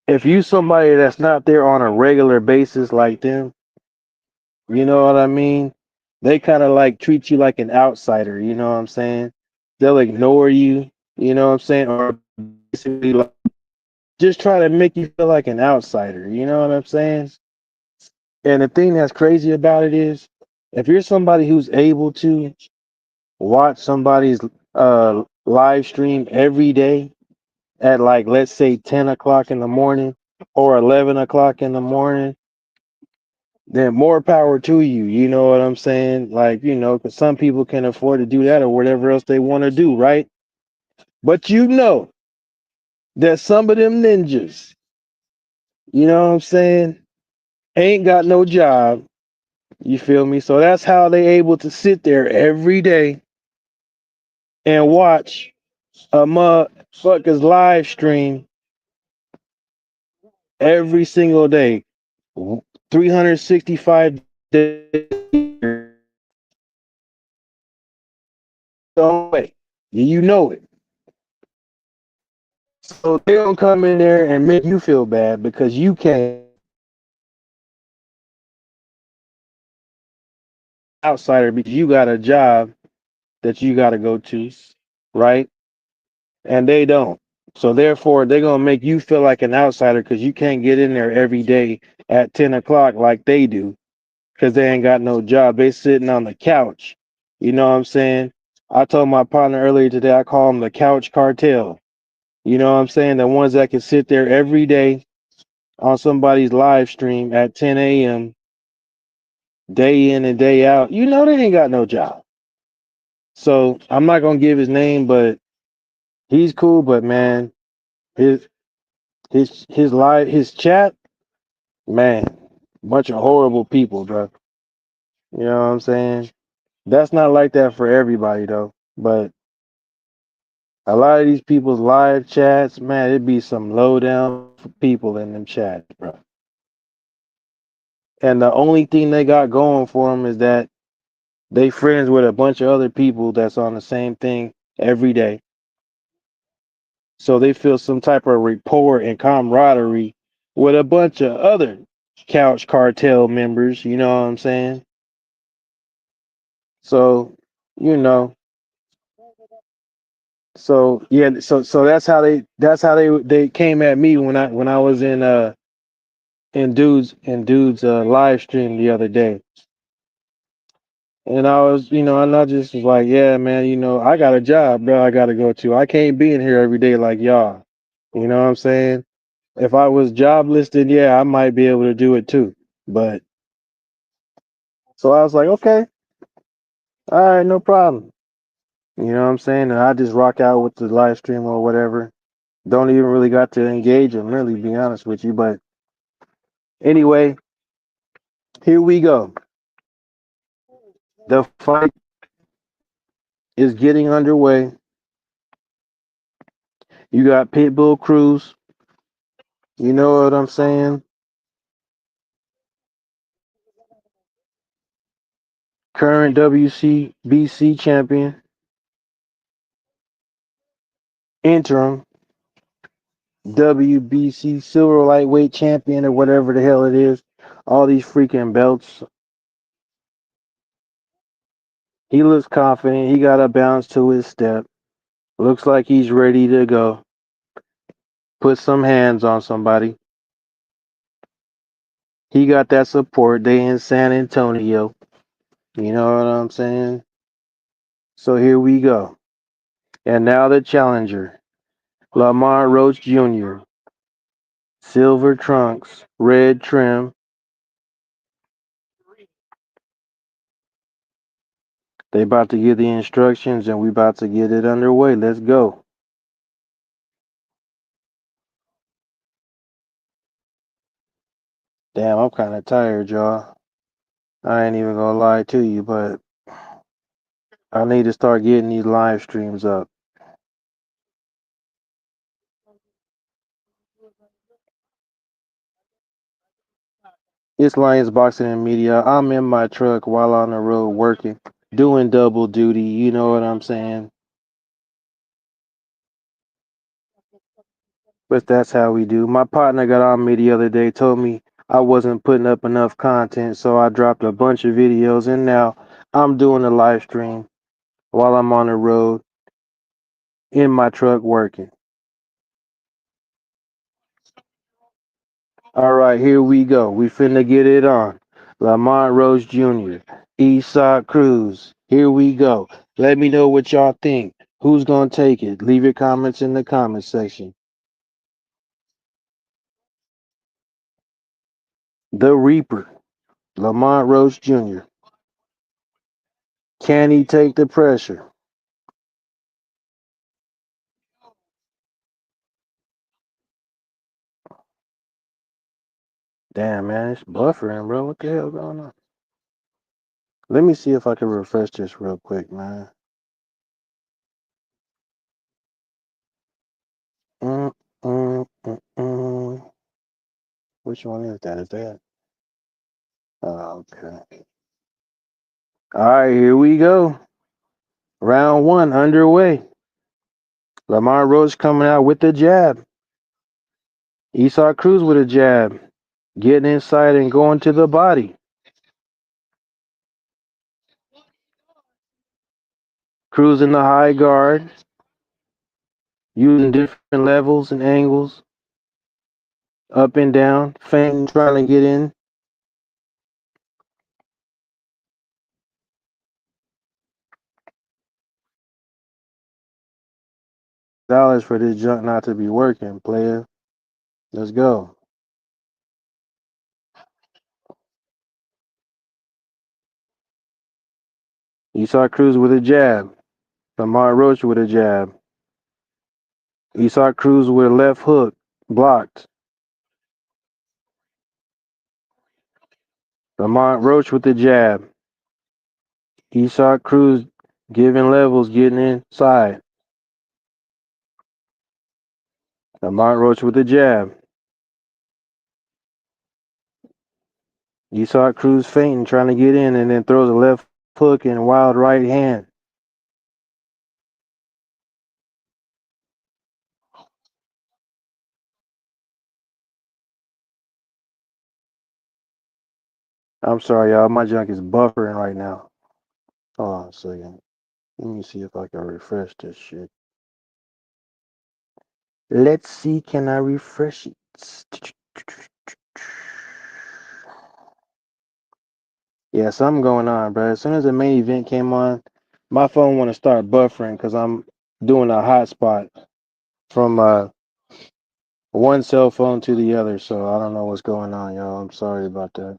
if you somebody that's not there on a regular basis like them, you know what I mean? They kind of like treat you like an outsider, you know what I'm saying? They'll ignore you, you know what I'm saying? Or basically like just try to make you feel like an outsider, you know what I'm saying? And the thing that's crazy about it is if you're somebody who's able to watch somebody's live stream every day at like let's say 10 o'clock in the morning or 11 o'clock in the morning, then more power to you. You know what I'm saying? Like, because some people can afford to do that or whatever else they want to do, right? But that some of them ninjas, you know what I'm saying, ain't got no job. You feel me? So that's how they able to sit there every day and watch a motherfucker's live stream every single day, 365 days. Way. You know it. So they don't come in there and make you feel bad because you can't outsider because you got a job that you got to go to, right? And they don't. So therefore, they're gonna make you feel like an outsider because you can't get in there every day at 10 o'clock like they do because they ain't got no job. They sitting on the couch. You know what I'm saying? I told my partner earlier today, I call them the couch cartel. You know what I'm saying? The ones that can sit there every day on somebody's live stream at 10 a.m. day in and day out. They ain't got no job. So I'm not gonna give his name, but he's cool. But man, his his chat, man, bunch of horrible people, bro. You know what I'm saying? That's not like that for everybody though. But a lot of these people's live chats, man, it'd be some low down people in them chats, bro. And the only thing they got going for them is that they friends with a bunch of other people that's on the same thing every day. So they feel some type of rapport and camaraderie with a bunch of other couch cartel members, you know what I'm saying? So, you know, so yeah, so that's how they came at me when I was in dude's live stream the other day. And I was, and I just was like, yeah, man, I got a job, bro. I got to go to. I can't be in here every day like y'all. You know what I'm saying? If I was jobless, then yeah, I might be able to do it too. But so I was like, okay, all right, no problem. You know what I'm saying? And I just rock out with the live stream or whatever. Don't even really got to engage them, really, be honest with you. But anyway, here we go. The fight is getting underway. You got Pitbull Cruz. You know what I'm saying? Current WCBC champion, interim WBC silver lightweight champion, or whatever the hell it is. All these freaking belts. He looks confident. He got a bounce to his step. Looks like he's ready to go. Put some hands on somebody. He got that support. They in San Antonio. You know what I'm saying? So here we go. And now the challenger, Lamont Roach Jr. Silver trunks, red trim. They about to give the instructions and we about to get it underway. Let's go. Damn, I'm kind of tired, y'all. I ain't even gonna lie to you, but I need to start getting these live streams up. It's Lions Boxing and Media. I'm in my truck while on the road working, doing double duty. You know what I'm saying? But that's how we do. My partner got on me the other day, told me I wasn't putting up enough content, so I dropped a bunch of videos, and now I'm doing a live stream while I'm on the road in my truck working. All right, here we go. We finna get it on. Lamont Roach Jr., Eastside Cruz. Here we go. Let me know what y'all think. Who's gonna take it? Leave your comments in the comment section. The Reaper, Lamont Roach Jr. Can he take the pressure? Damn, man, it's buffering, bro. What the hell going on? Let me see if I can refresh this real quick, man. Mm, mm. Which one is that? Is that? Oh, okay. All right, here we go. Round one underway. Lamar Roach coming out with the jab. Esau Cruz with a jab. Getting inside and going to the body. Cruz in the high guard. Using different levels and angles. Up and down. Feinting, trying to get in. Dollars for this junk not to be working, player. Let's go. Esau Cruz with a jab. Lamar Roach with a jab. Esau Cruz with a left hook. Blocked. Lamont Roach with the jab. Esau Cruz giving levels, getting inside. Lamont Roach with the jab. Esau Cruz feinting, trying to get in, and then throws a left hook and wild right hand. I'm sorry, y'all. My junk is buffering right now. Hold on a second. Let me see if I can refresh this shit. Let's see, can I refresh it? Yeah, something going on, bro. As soon as the main event came on, my phone want to start buffering because I'm doing a hotspot from one cell phone to the other. So I don't know what's going on, y'all. I'm sorry about that.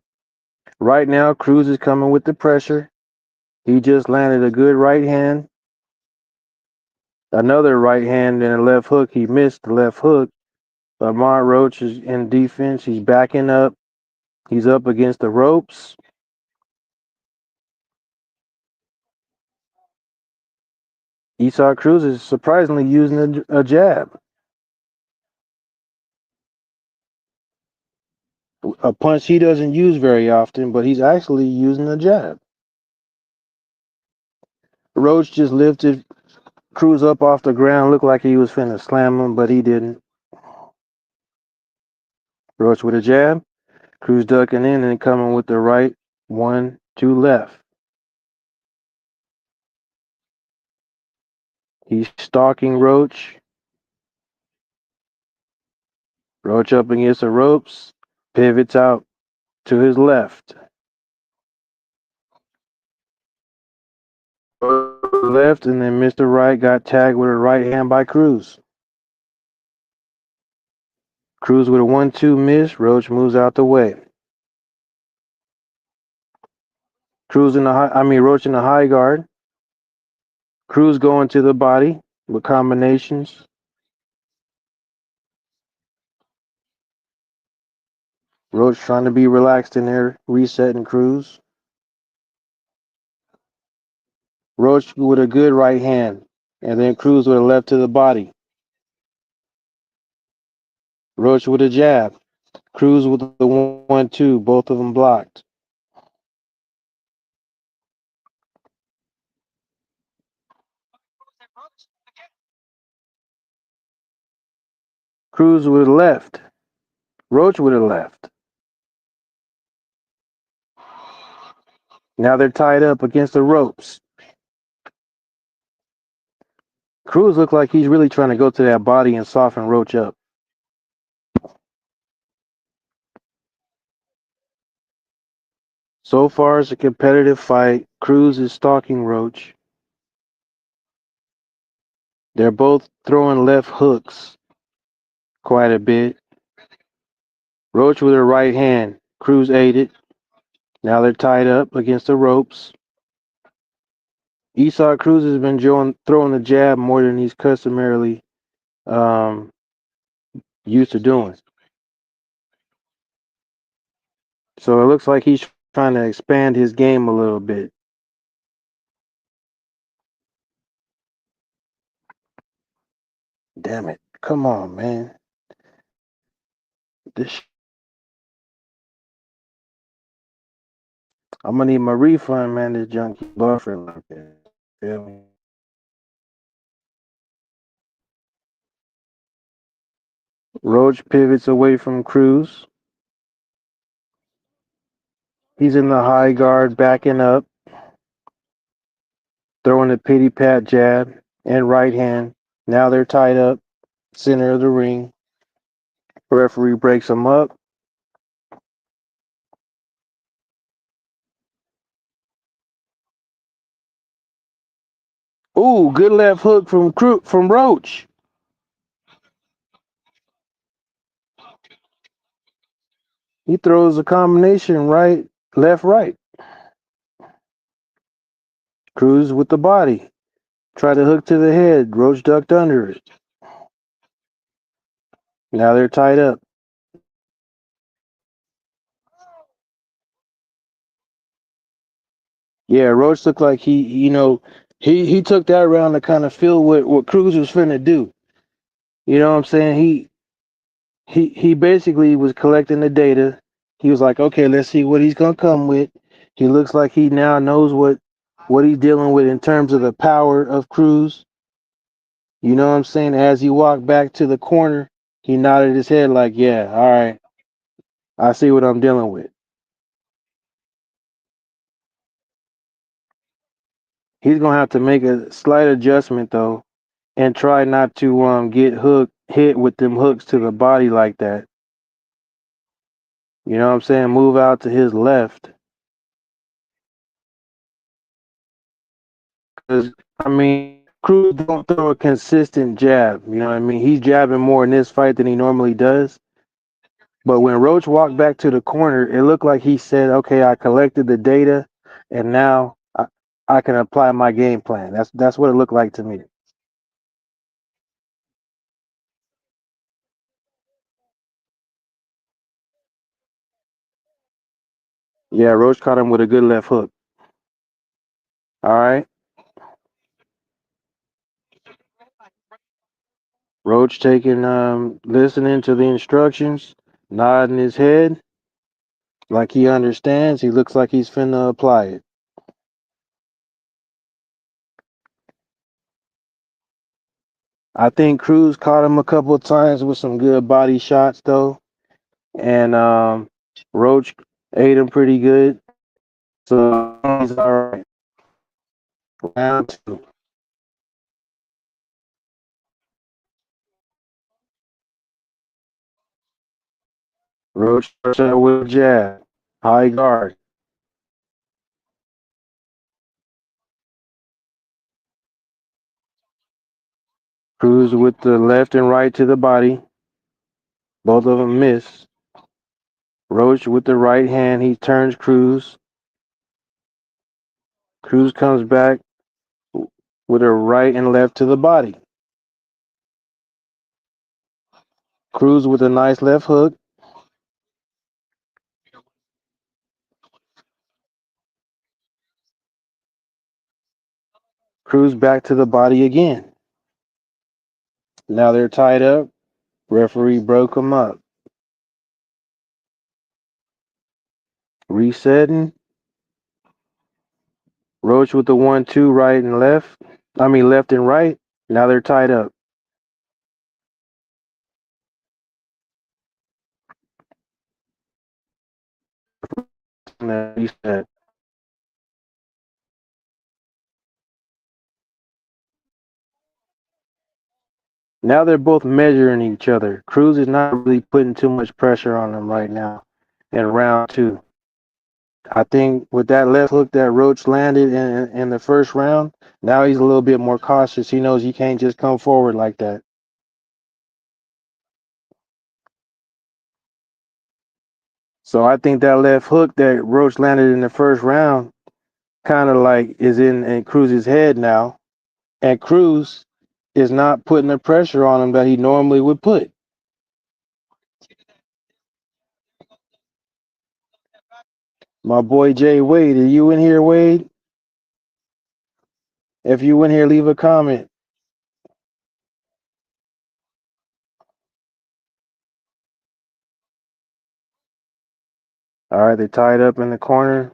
Right now, Cruz is coming with the pressure. He just landed a good right hand, another right hand, and a left hook. He missed the left hook. Lamont Roach is in defense. He's backing up. He's up against the ropes. Esau Cruz is surprisingly using a jab, a punch he doesn't use very often, but he's actually using a jab. Roach just lifted Cruz up off the ground, looked like he was finna slam him, but he didn't. Roach with a jab, Cruz ducking in and coming with the right, 1, 2 left. He's stalking Roach. Roach up against the ropes, pivots out to his left. Left, and then Mr. Right got tagged with a right hand by Cruz. Cruz with a 1-2 miss. Roach moves out the way. Roach in the high guard. Cruz going to the body with combinations. Roach trying to be relaxed in there, resetting Cruz. Roach with a good right hand, and then Cruz with a left to the body. Roach with a jab. Cruz with the 1-2, both of them blocked. Cruz with a left. Roach with a left. Now they're tied up against the ropes. Cruz looked like he's really trying to go to that body and soften Roach up. So far, it's a competitive fight. Cruz is stalking Roach. They're both throwing left hooks quite a bit. Roach with her right hand. Cruz ate it. Now they're tied up against the ropes. Esau Cruz has been throwing the jab more than he's customarily um, used to doing. So it looks like he's trying to expand his game a little bit. Damn it. Come on, man. This I'm gonna need my refund, man. This junkie buffering like that. Feel me? Roach pivots away from Cruz. He's in the high guard, backing up, throwing a pity pat jab and right hand. Now they're tied up, center of the ring. Referee breaks them up. Ooh, good left hook from Roach. He throws a combination right, left, right. Cruz with the body. Tried to hook to the head. Roach ducked under it. Now they're tied up. Yeah, Roach looked like he took that round to kind of feel what Cruz was finna do. You know what I'm saying? He basically was collecting the data. He was like, okay, let's see what he's gonna come with. He looks like he now knows what he's dealing with in terms of the power of Cruz. You know what I'm saying? As he walked back to the corner, he nodded his head like, yeah, all right, I see what I'm dealing with. He's gonna have to make a slight adjustment though, and try not to get hit with them hooks to the body like that. You know what I'm saying? Move out to his left, because I mean, Cruz don't throw a consistent jab. You know what I mean? He's jabbing more in this fight than he normally does. But when Roach walked back to the corner, it looked like he said, "Okay, I collected the data, and now I can apply my game plan." That's what it looked like to me. Yeah, Roach caught him with a good left hook. All right, Roach taking listening to the instructions, nodding his head like he understands. He looks like he's finna apply it. I think Cruz caught him a couple of times with some good body shots though, and Roach ate him pretty good. So he's all right. Round two. Roach starts out with a jab, high guard. Cruz with the left and right to the body. Both of them miss. Roach with the right hand, he turns Cruz. Cruz comes back with a right and left to the body. Cruz with a nice left hook. Cruz back to the body again. Now they're tied up. Referee broke them up. Resetting. Roach with the 1-2 right and left. I mean left and right. Now they're tied up. Reset. Now they're both measuring each other. Cruz is not really putting too much pressure on him right now in round two. I think with that left hook that Roach landed in the first round, now he's a little bit more cautious. He knows he can't just come forward like that. So I think that left hook that Roach landed in the first round kind of like is in Cruz's head now. And Cruz is not putting the pressure on him that he normally would put. My boy Jay Wade, are you in here, Wade? If you in here, leave a comment. All right, they tied up in the corner.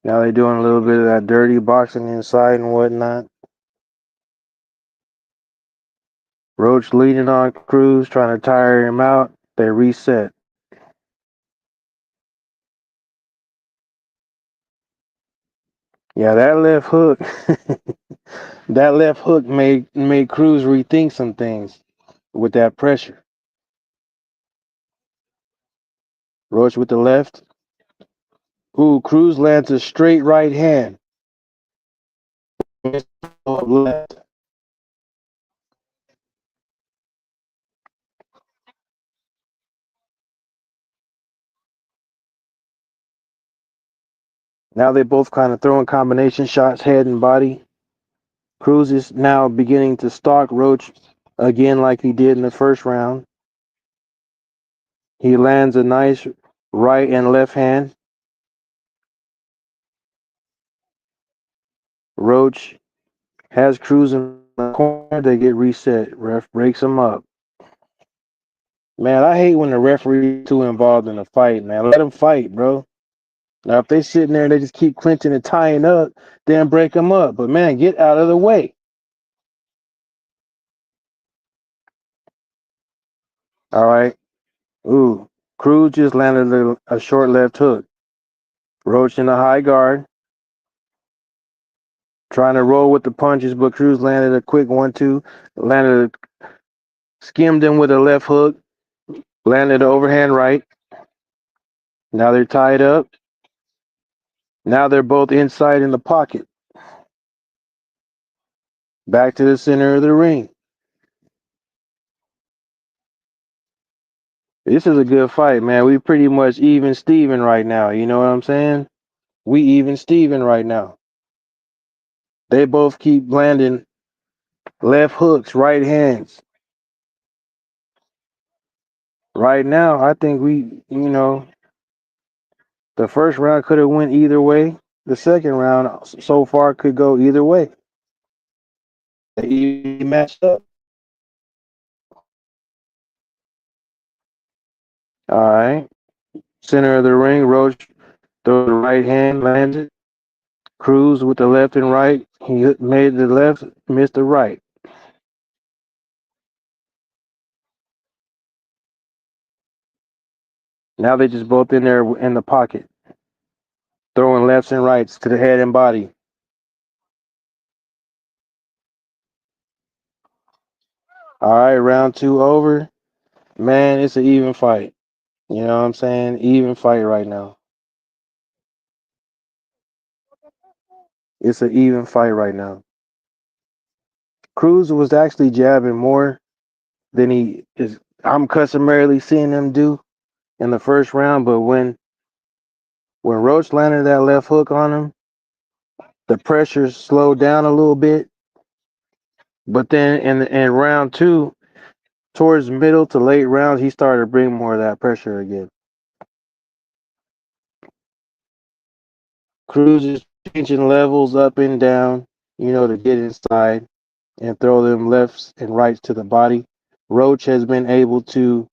Now they're doing a little bit of that dirty boxing inside and whatnot. Roach leaning on Cruz, trying to tire him out. They reset. Yeah, that left hook, that left hook made Cruz rethink some things with that pressure. Roach with the left. Ooh, Cruz lands a straight right hand. Left. Now they both kind of throwing combination shots, head and body. Cruz is now beginning to stalk Roach again like he did in the first round. He lands a nice right and left hand. Roach has Cruz in the corner. They get reset. Ref breaks him up. Man, I hate when the referee too involved in a fight, man. Let them fight, bro. Now, if they sitting there and they just keep clinching and tying up, then break them up. But, man, get out of the way. All right. Ooh. Cruz just landed a short left hook. Roach in the high guard. trying to roll with the punches, but Cruz landed a quick 1-2, landed skimmed him with a left hook, landed an overhand right. Now they're tied up. Now they're both inside in the pocket. Back to the center of the ring. This is a good fight, man. We pretty much even Steven right now. You know what I'm saying? We even Steven right now. They both keep landing left hooks, right hands. Right now, I think the first round could have went either way. The second round so far could go either way. They even matched up. All right. Center of the ring, Roach throws the right hand, lands it. Cruz with the left and right. He made the left, missed the right. Now they just both in there in the pocket, throwing lefts and rights to the head and body. All right, round two over. Man, it's an even fight. You know what I'm saying? Even fight right now. It's an even fight right now. Cruz was actually jabbing more than he is. I'm customarily seeing him do in the first round, but when Roach landed that left hook on him, the pressure slowed down a little bit. But then in round two, towards middle to late rounds, he started to bring more of that pressure again. Cruz is changing levels up and down, to get inside and throw them lefts and rights to the body. Roach has been able to,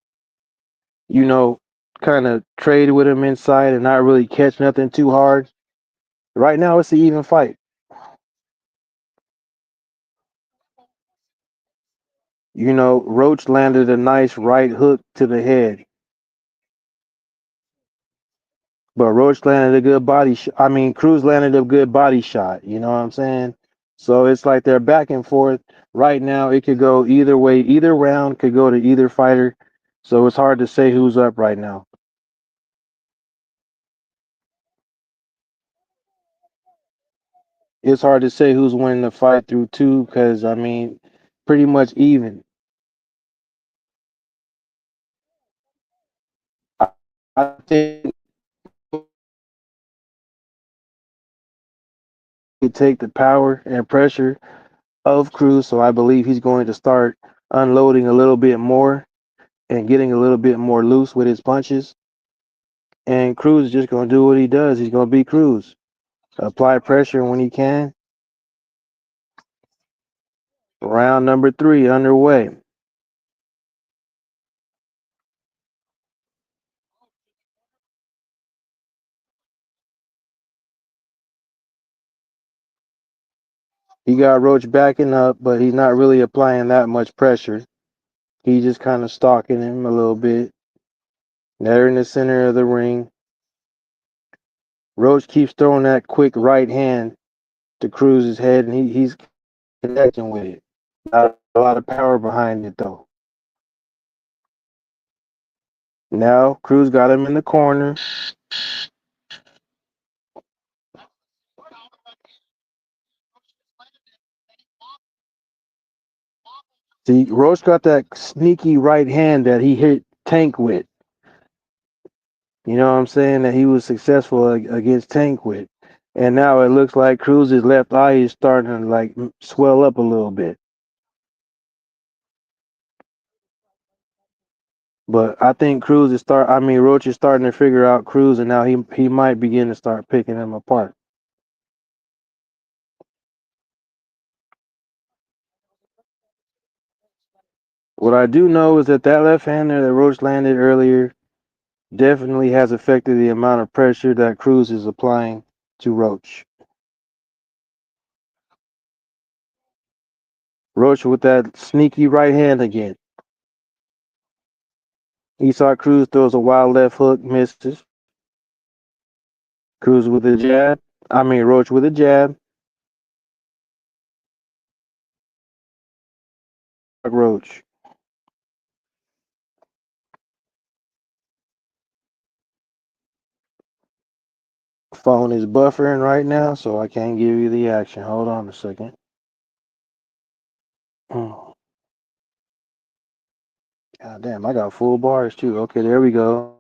you know, kind of trade with him inside and not really catch nothing too hard. Right now, it's an even fight. Roach landed a nice right hook to the head, but Roach landed a good body shot. I mean, Cruz landed a good body shot. You know what I'm saying? So it's like they're back and forth. Right now, it could go either way. Either round could go to either fighter. So it's hard to say who's up right now. It's hard to say who's winning the fight through two because, I mean, pretty much even. I, I think he take the power and pressure of Cruz, so I believe he's going to start unloading a little bit more and getting a little bit more loose with his punches. And Cruz is just going to do what he does. He's going to be Cruz. Apply pressure when he can. Round number 3 underway. He got Roach backing up, but he's not really applying that much pressure. He's just kind of stalking him a little bit. They're in the center of the ring. Roach keeps throwing that quick right hand to Cruz's head, and he's connecting with it. Not a lot of power behind it, though. Now, Cruz got him in the corner. See, Roach got that sneaky right hand that he hit Tank with. You know what I'm saying? That he was successful against Tank with. And now it looks like Cruz's left eye is starting to swell up a little bit. But I think Roach is starting to figure out Cruz, and now he might begin to start picking him apart. What I do know is that left hander that Roach landed earlier definitely has affected the amount of pressure that Cruz is applying to Roach. Roach with that sneaky right hand again. He saw Cruz throws a wild left hook, misses. Cruz with a jab. Roach with a jab. Roach. Phone is buffering right now, so I can't give you the action. Hold on a second. God damn, I got full bars too. Okay, there we go.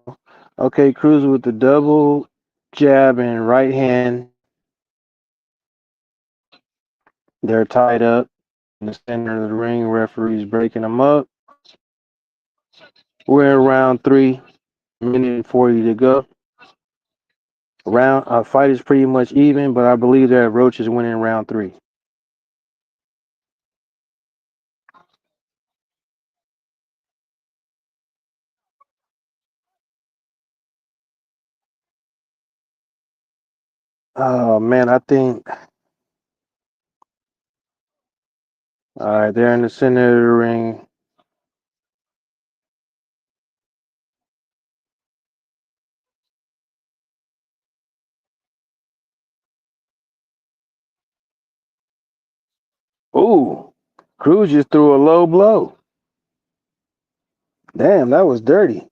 Okay, Cruz with the double jab and right hand. They're tied up in the center of the ring. Referee's breaking them up. We're in round 3, minute and 40 to go. Fight is pretty much even, but I believe that Roach is winning round 3. Oh man, I think. All right, they're in the center of the ring. Ooh, Cruz just threw a low blow. Damn, that was dirty.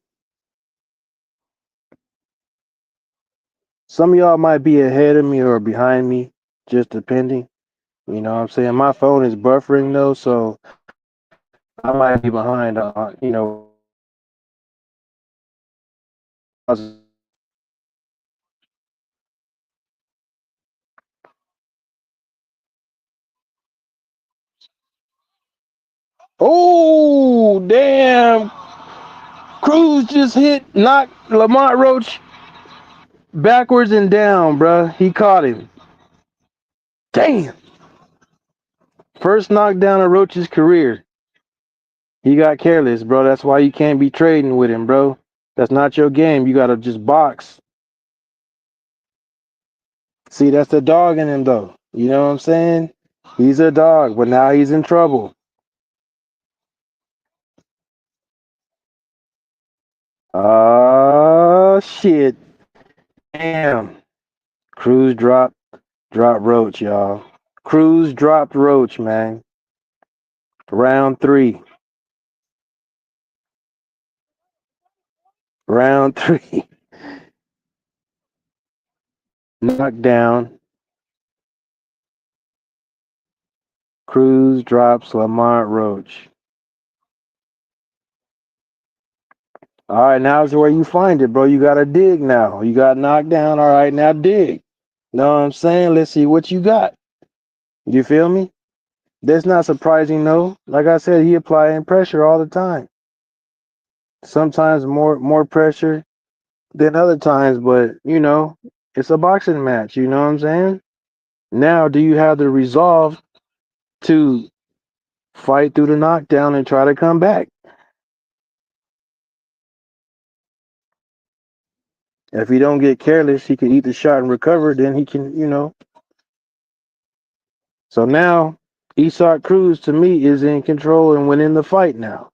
Some of y'all might be ahead of me or behind me, just depending. You know what I'm saying? My phone is buffering though, so I might be behind. Oh, damn. Cruz just knocked Lamont Roach backwards and down, bruh. He caught him. Damn. First knockdown of Roach's career. He got careless, bro. That's why you can't be trading with him, bro. That's not your game. You got to just box. See, that's the dog in him, though. You know what I'm saying? He's a dog, but now he's in trouble. Oh, shit. Damn. Cruz dropped Roach, y'all. Cruz dropped Roach, man. Round 3. Round 3. Knockdown. Cruz drops Lamont Roach. All right, now's where you find it, bro. You got to dig now. You got knocked down. All right, now dig. Know what I'm saying? Let's see what you got. You feel me? That's not surprising, though. Like I said, he applying pressure all the time. Sometimes more pressure than other times, but it's a boxing match. You know what I'm saying? Now, do you have the resolve to fight through the knockdown and try to come back? If he don't get careless, he can eat the shot and recover. Then he can. So now, Isak Cruz to me is in control and winning the fight now.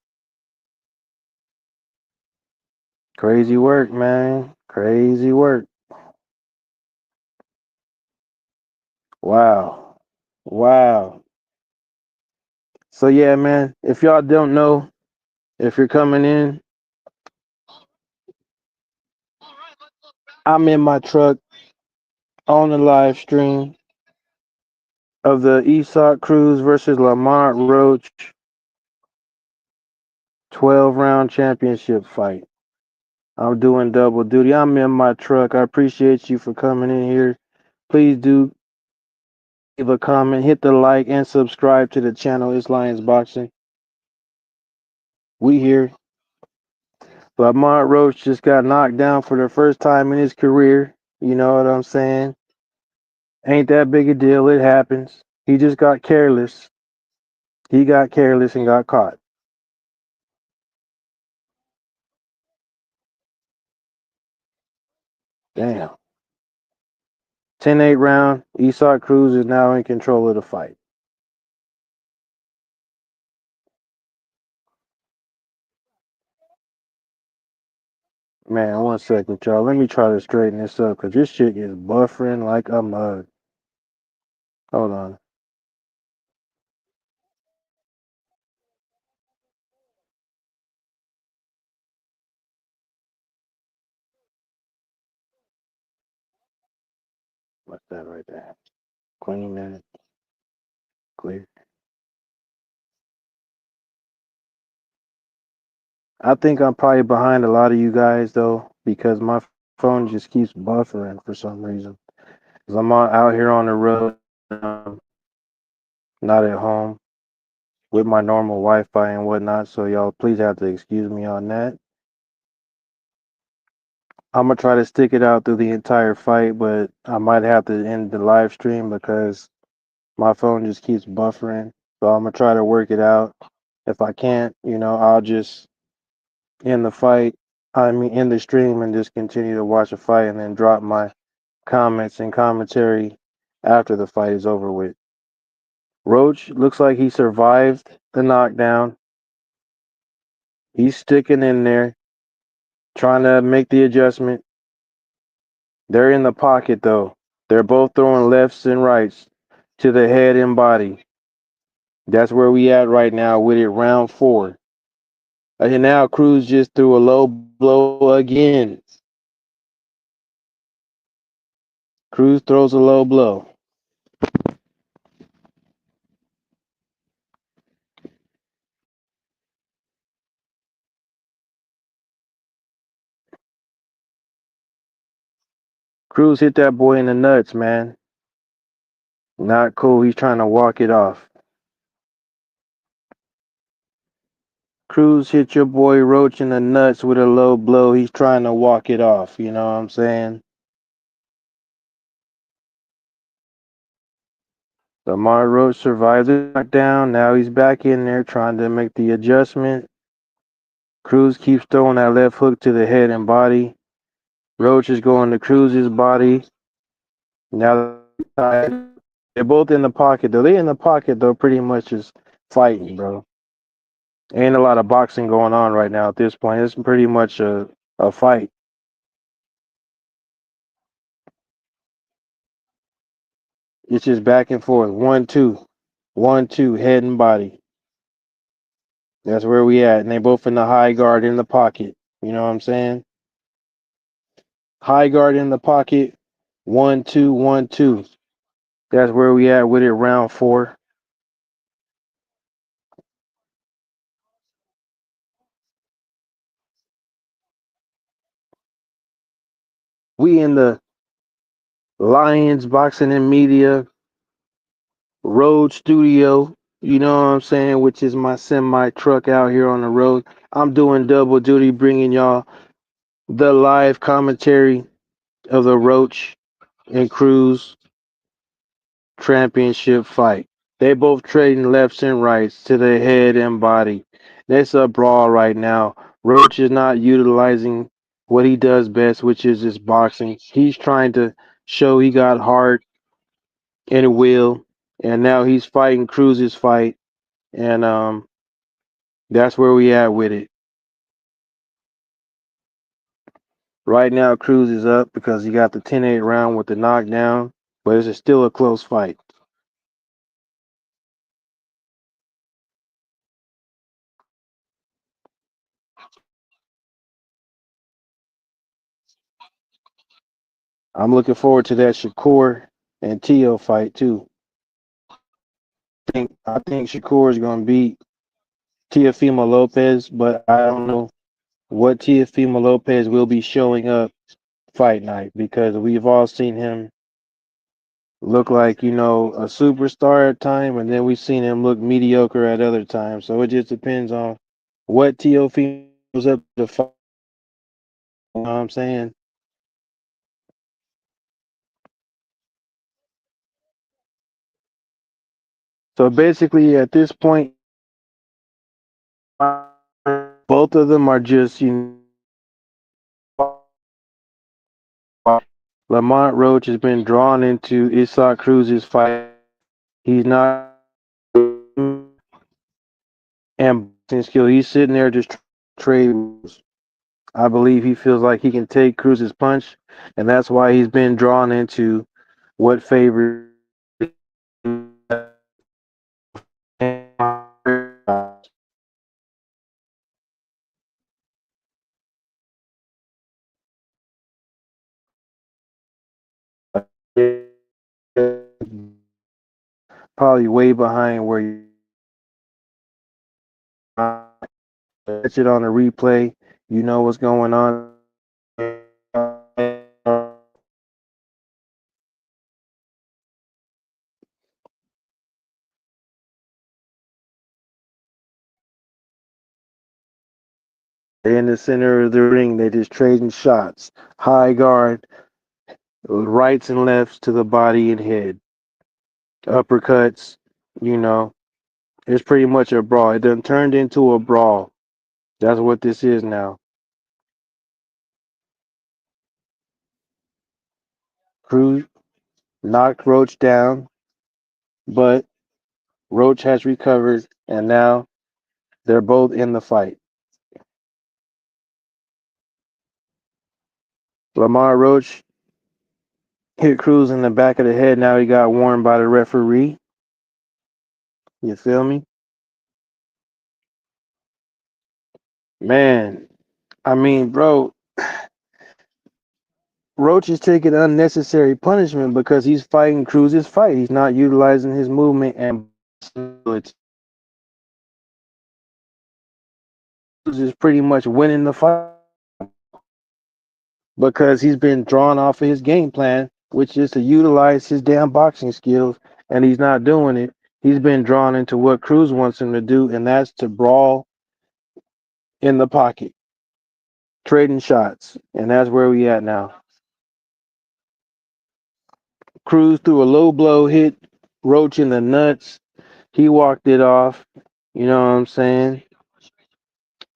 Crazy work, man. Crazy work. Wow. Wow. So yeah, man, if y'all don't know, if you're coming in, I'm in my truck on the live stream of the Isak Cruz versus Lamont Roach 12-round championship fight. I'm doing double duty. I'm in my truck. I appreciate you for coming in here. Please do leave a comment, hit the like, and subscribe to the channel. It's Lions Boxing. We here. Lamont Roach just got knocked down for the first time in his career. You know what I'm saying? Ain't that big a deal. It happens. He just got careless. He got careless and got caught. Damn. 10-8 round. Isak Cruz is now in control of the fight. Man, 1 second, y'all. Let me try to straighten this up because this shit is buffering like a mug. Hold on. What's that right there? Clean that. Clear. I think I'm probably behind a lot of you guys though, because my phone just keeps buffering for some reason. Cause I'm out here on the road, not at home with my normal Wi-Fi and whatnot. So y'all, please have to excuse me on that. I'm gonna try to stick it out through the entire fight, but I might have to end the live stream because my phone just keeps buffering. So I'm gonna try to work it out. If I can't, I'll just end the fight. I mean, end the stream and just continue to watch the fight and then drop my comments and commentary after the fight is over with. Roach looks like he survived the knockdown. He's sticking in there, trying to make the adjustment. They're in the pocket though. They're both throwing lefts and rights to the head and body. That's where we at right now with it, round 4. And now Cruz just threw a low blow again. Cruz throws a low blow. Cruz hit that boy in the nuts, man. Not cool. He's trying to walk it off. Cruz hit your boy Roach in the nuts with a low blow. He's trying to walk it off. You know what I'm saying? Lamont Roach survived the knockdown. Now he's back in there trying to make the adjustment. Cruz keeps throwing that left hook to the head and body. Roach is going to Cruz's body. Now they're both in the pocket though. They in the pocket though, pretty much just fighting, bro. Ain't a lot of boxing going on right now at this point. It's pretty much a fight. It's just back and forth. 1-2. 1-2, head and body. That's where we at. And they both in the high guard in the pocket. You know what I'm saying? High guard in the pocket. 1-2, 1-2. That's where we at with it, round 4. We in the Lions Boxing and Media Road Studio. You know what I'm saying? Which is my semi truck out here on the road. I'm doing double duty, bringing y'all the live commentary of the Roach and Cruz championship fight. They both trading lefts and rights to the head and body. That's a brawl right now. Roach is not utilizing what he does best, which is his boxing. He's trying to show he got heart and will, and now he's fighting Cruz's fight, and that's where we at with it. Right now, Cruz is up because he got the 10-8 round with the knockdown, but it's still a close fight. I'm looking forward to that Shakur and Tio fight too. I think Shakur is going to beat Teofimo Lopez, but I don't know what Teofimo Lopez will be showing up fight night because we've all seen him look like, a superstar at time, and then we've seen him look mediocre at other times. So it just depends on what Teofimo goes up to fight. You know what I'm saying? So basically, at this point, both of them are just, Lamont Roach has been drawn into Isaac Cruz's fight. He's not and skill. He's sitting there just trade. I believe he feels like he can take Cruz's punch, and that's why he's been drawn into what favors. probably way behind where you catch it on a replay. You know what's going on. In the center of the ring, they just trading shots. High guard, rights and lefts to the body and head. Uppercuts, you know. It's pretty much a brawl. It done turned into a brawl. That's what this is now. Cruz knocked Roach down, but Roach has recovered, and now they're both in the fight. Lamont Roach hit Cruz in the back of the head. Now he got warned by the referee. You feel me? Man, I mean, bro, Roach is taking unnecessary punishment because he's fighting Cruz's fight. He's not utilizing his movement and Cruz is pretty much winning the fight because he's been drawn off of his game plan, which is to utilize his damn boxing skills, and he's not doing it. He's been drawn into what Cruz wants him to do, and that's to brawl in the pocket, trading shots, and that's where we at now. Cruz threw a low blow, hit Roach in the nuts. He walked it off. You know what I'm saying?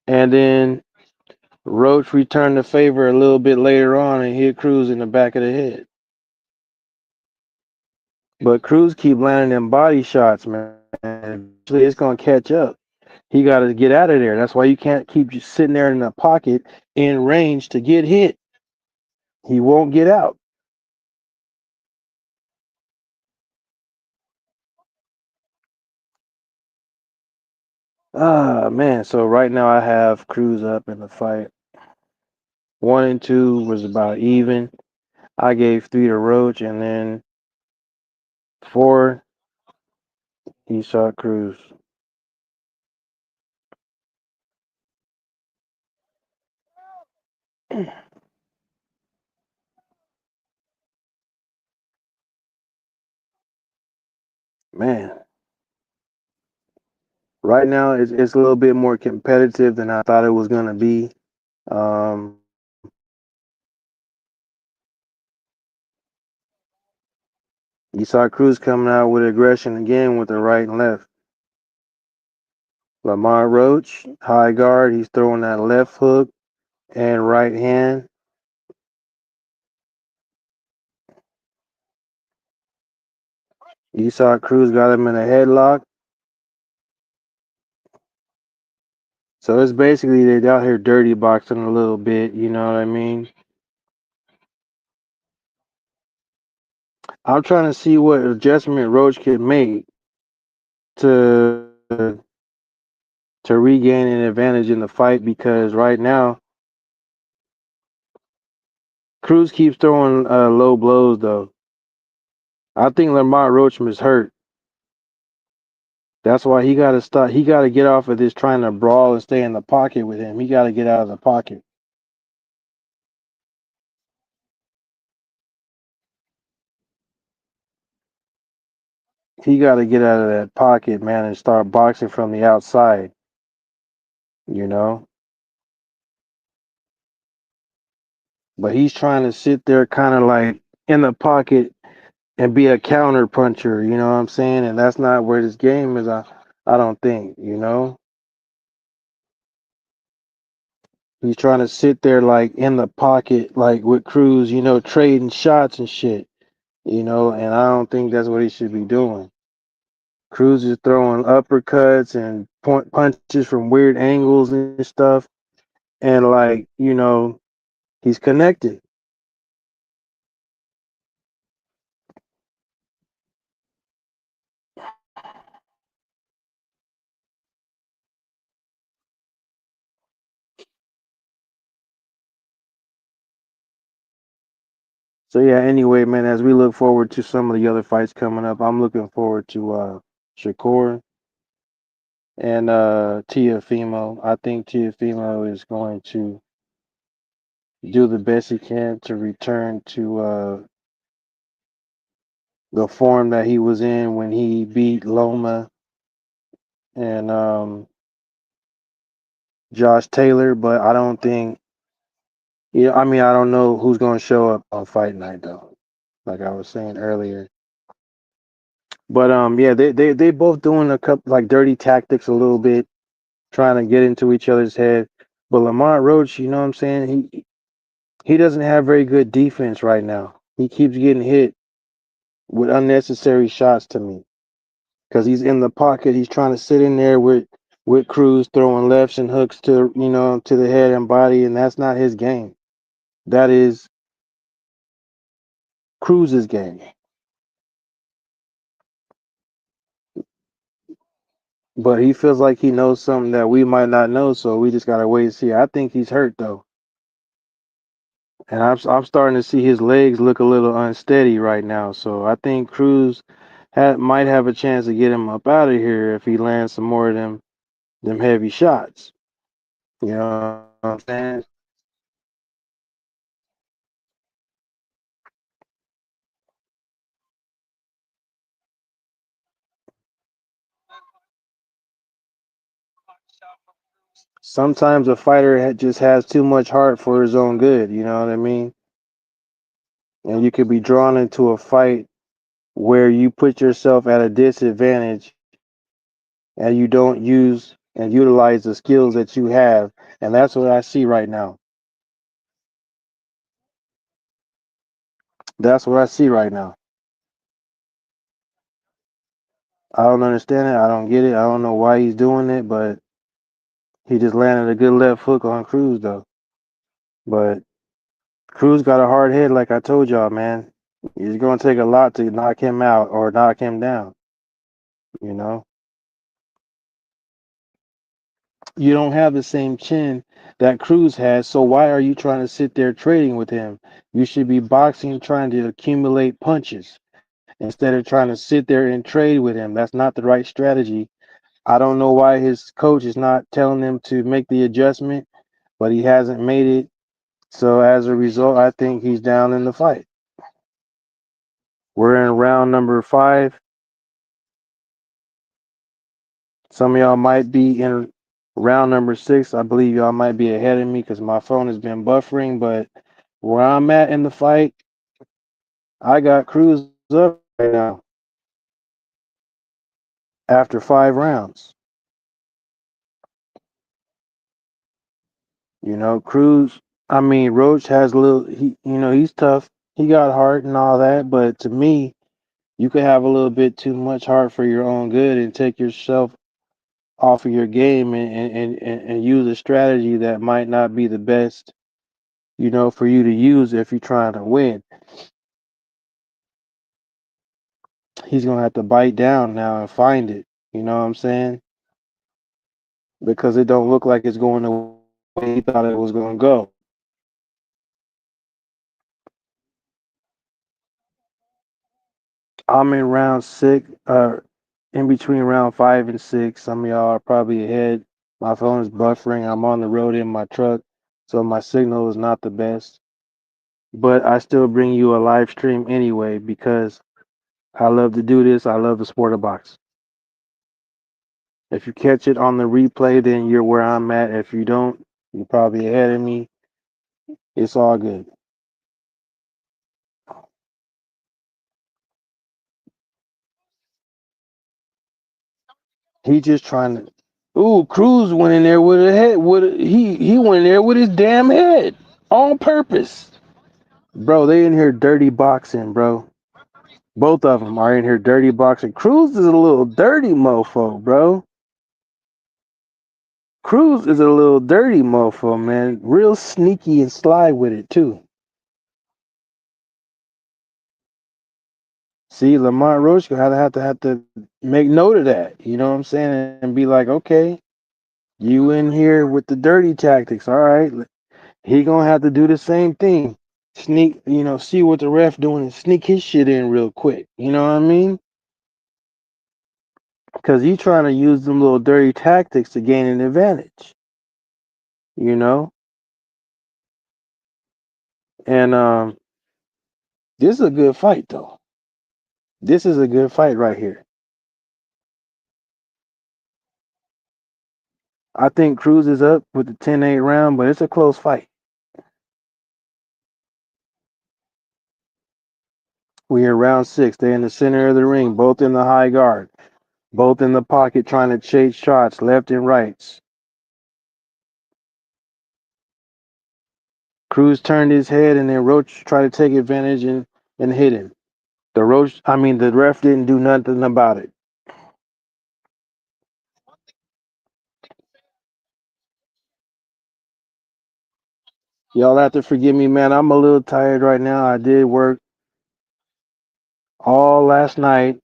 And then Roach returned the favor a little bit later on and hit Cruz in the back of the head. But Cruz keep landing them body shots, man. Eventually it's gonna catch up. He got to get out of there. That's why you can't keep just sitting there in the pocket in range to get hit. He won't get out. Ah, man. So right now I have Cruz up in the fight. 1 and 2 was about even. I gave 3 to Roach, and then 4 he shot Cruz. Man, right now it's a little bit more competitive than I thought it was gonna be. Um, you saw Cruz coming out with aggression again with the right and left. Lamont Roach, high guard, he's throwing that left hook and right hand. You saw Cruz got him in a headlock. So it's basically they out here dirty boxing a little bit, you know what I mean? I'm trying to see what adjustment Roach could make to regain an advantage in the fight because right now Cruz keeps throwing low blows though. I think Lamont Roach is hurt. That's why he got to stop. He got to get off of this trying to brawl and stay in the pocket with him. He got to get out of the pocket. He got to get out of that pocket, man, and start boxing from the outside. You know, but he's trying to sit there, kind of like in the pocket and be a counter puncher. You know what I'm saying? And that's not where this game is. I don't think. You know, he's trying to sit there like in the pocket, like with Cruz. You know, trading shots and shit. You know, and I don't think that's what he should be doing. Cruz is throwing uppercuts and point punches from weird angles and stuff, and like he's connected. So yeah, anyway, man, as we look forward to some of the other fights coming up, I'm looking forward to Shakur and Tiafimo. I think Tiafimo is going to do the best he can to return to the form that he was in when he beat Loma and Josh Taylor, but I don't think, I mean, I don't know who's going to show up on fight night though, like I was saying earlier. But yeah, they both doing a couple like dirty tactics a little bit, trying to get into each other's head. But Lamont Roach, you know what I'm saying? He doesn't have very good defense right now. He keeps getting hit with unnecessary shots to me because he's in the pocket. He's trying to sit in there with Cruz throwing lefts and hooks to to the head and body, and that's not his game. That is Cruz's game. But he feels like he knows something that we might not know, so we just gotta wait and see. I think he's hurt though, and I'm starting to see his legs look a little unsteady right now. So I think Cruz might have a chance to get him up out of here if he lands some more of them heavy shots. You know what I'm saying? Sometimes a fighter just has too much heart for his own good. You know what I mean? And you could be drawn into a fight where you put yourself at a disadvantage and you don't use and utilize the skills that you have. And that's what I see right now. That's what I see right now. I don't understand it. I don't get it. I don't know why he's doing it, but he just landed a good left hook on Cruz though. But Cruz got a hard head, like I told y'all, man. It's gonna take a lot to knock him out or knock him down. You know, you don't have the same chin that Cruz has, so why are you trying to sit there trading with him? You should be boxing, trying to accumulate punches instead of trying to sit there and trade with him. That's not the right strategy. I don't know why his coach is not telling him to make the adjustment, but he hasn't made it. So as a result, I think he's down in the fight. We're in round number 5. Some of y'all might be in round number 6. I believe y'all might be ahead of me because my phone has been buffering. But where I'm at in the fight, I got Cruz up right now after 5 rounds. Cruz. I mean, Roach has a little. He's tough. He got heart and all that. But to me, you could have a little bit too much heart for your own good and take yourself off of your game and use a strategy that might not be the best, for you to use if you're trying to win. He's gonna have to bite down now and find it. You know what I'm saying? Because it don't look like it's going the way he thought it was gonna go. I'm in round 6, in between round 5 and 6. Some of y'all are probably ahead. My phone is buffering. I'm on the road in my truck, so my signal is not the best. But I still bring you a live stream anyway because I love to do this. I love the sport of box. If you catch it on the replay, then you're where I'm at. If you don't, you're probably ahead of me. It's all good. He just trying to. Ooh, Cruz went in there with a head. He went in there with his damn head on purpose, bro. They in here dirty boxing, bro. Both of them are in here dirty boxing. Cruz is a little dirty mofo, bro. Cruz is a little dirty mofo, man. Real sneaky and sly with it too. See, Lamont Roach gonna have to make note of that. You know what I'm saying, and be like, okay, you in here with the dirty tactics. All right, he gonna have to do the same thing. sneak, see what the ref doing and sneak his shit in real quick. You know what I mean? Because he's trying to use them little dirty tactics to gain an advantage. You know, and this is a good fight though. This is a good fight right here. I think Cruz is up with the 10-8 round, but it's a close fight. We in round 6. They're in the center of the ring, both in the high guard, both in the pocket, trying to chase shots left and right. Cruz turned his head, and then Roach tried to take advantage and hit him. The ref didn't do nothing about it. Y'all have to forgive me, man. I'm a little tired right now. I did work all last night,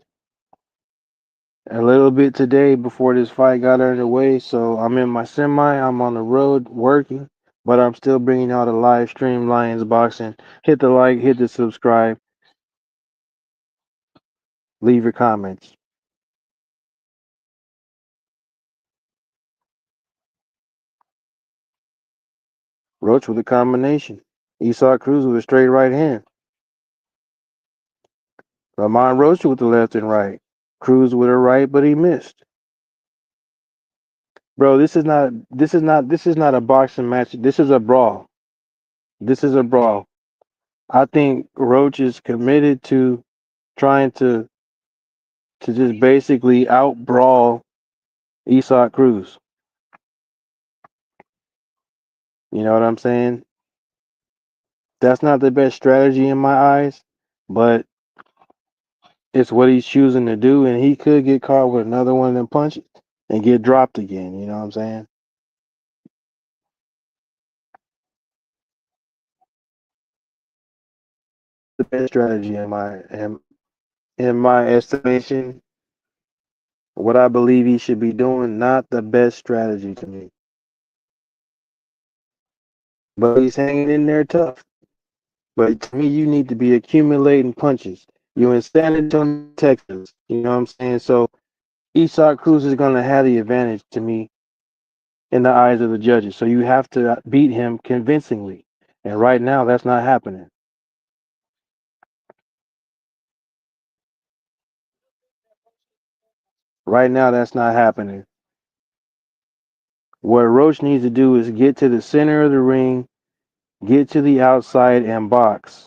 a little bit today before this fight got underway. So I'm in my semi. I'm on the road working, but I'm still bringing y'all the live stream Lions Boxing. Hit the like, hit the subscribe, leave your comments. Roach with a combination. Esau Cruz with a straight right hand. Lamont Roach with the left and right. Cruz with a right, but he missed. Bro, this is not a boxing match. This is a brawl. This is a brawl. I think Roach is committed to trying to just basically out brawl Esau Cruz. You know what I'm saying? That's not the best strategy in my eyes, but it's what he's choosing to do, and he could get caught with another one of them punches and get dropped again. You know what I'm saying? The best strategy in my estimation, what I believe he should be doing, not the best strategy to me. But he's hanging in there tough. But to me, you need to be accumulating punches. You in San Antonio, Texas. You know what I'm saying? So Esau Cruz is going to have the advantage to me in the eyes of the judges. So you have to beat him convincingly. And right now, that's not happening. Right now, that's not happening. What Roach needs to do is get to the center of the ring, get to the outside, and box.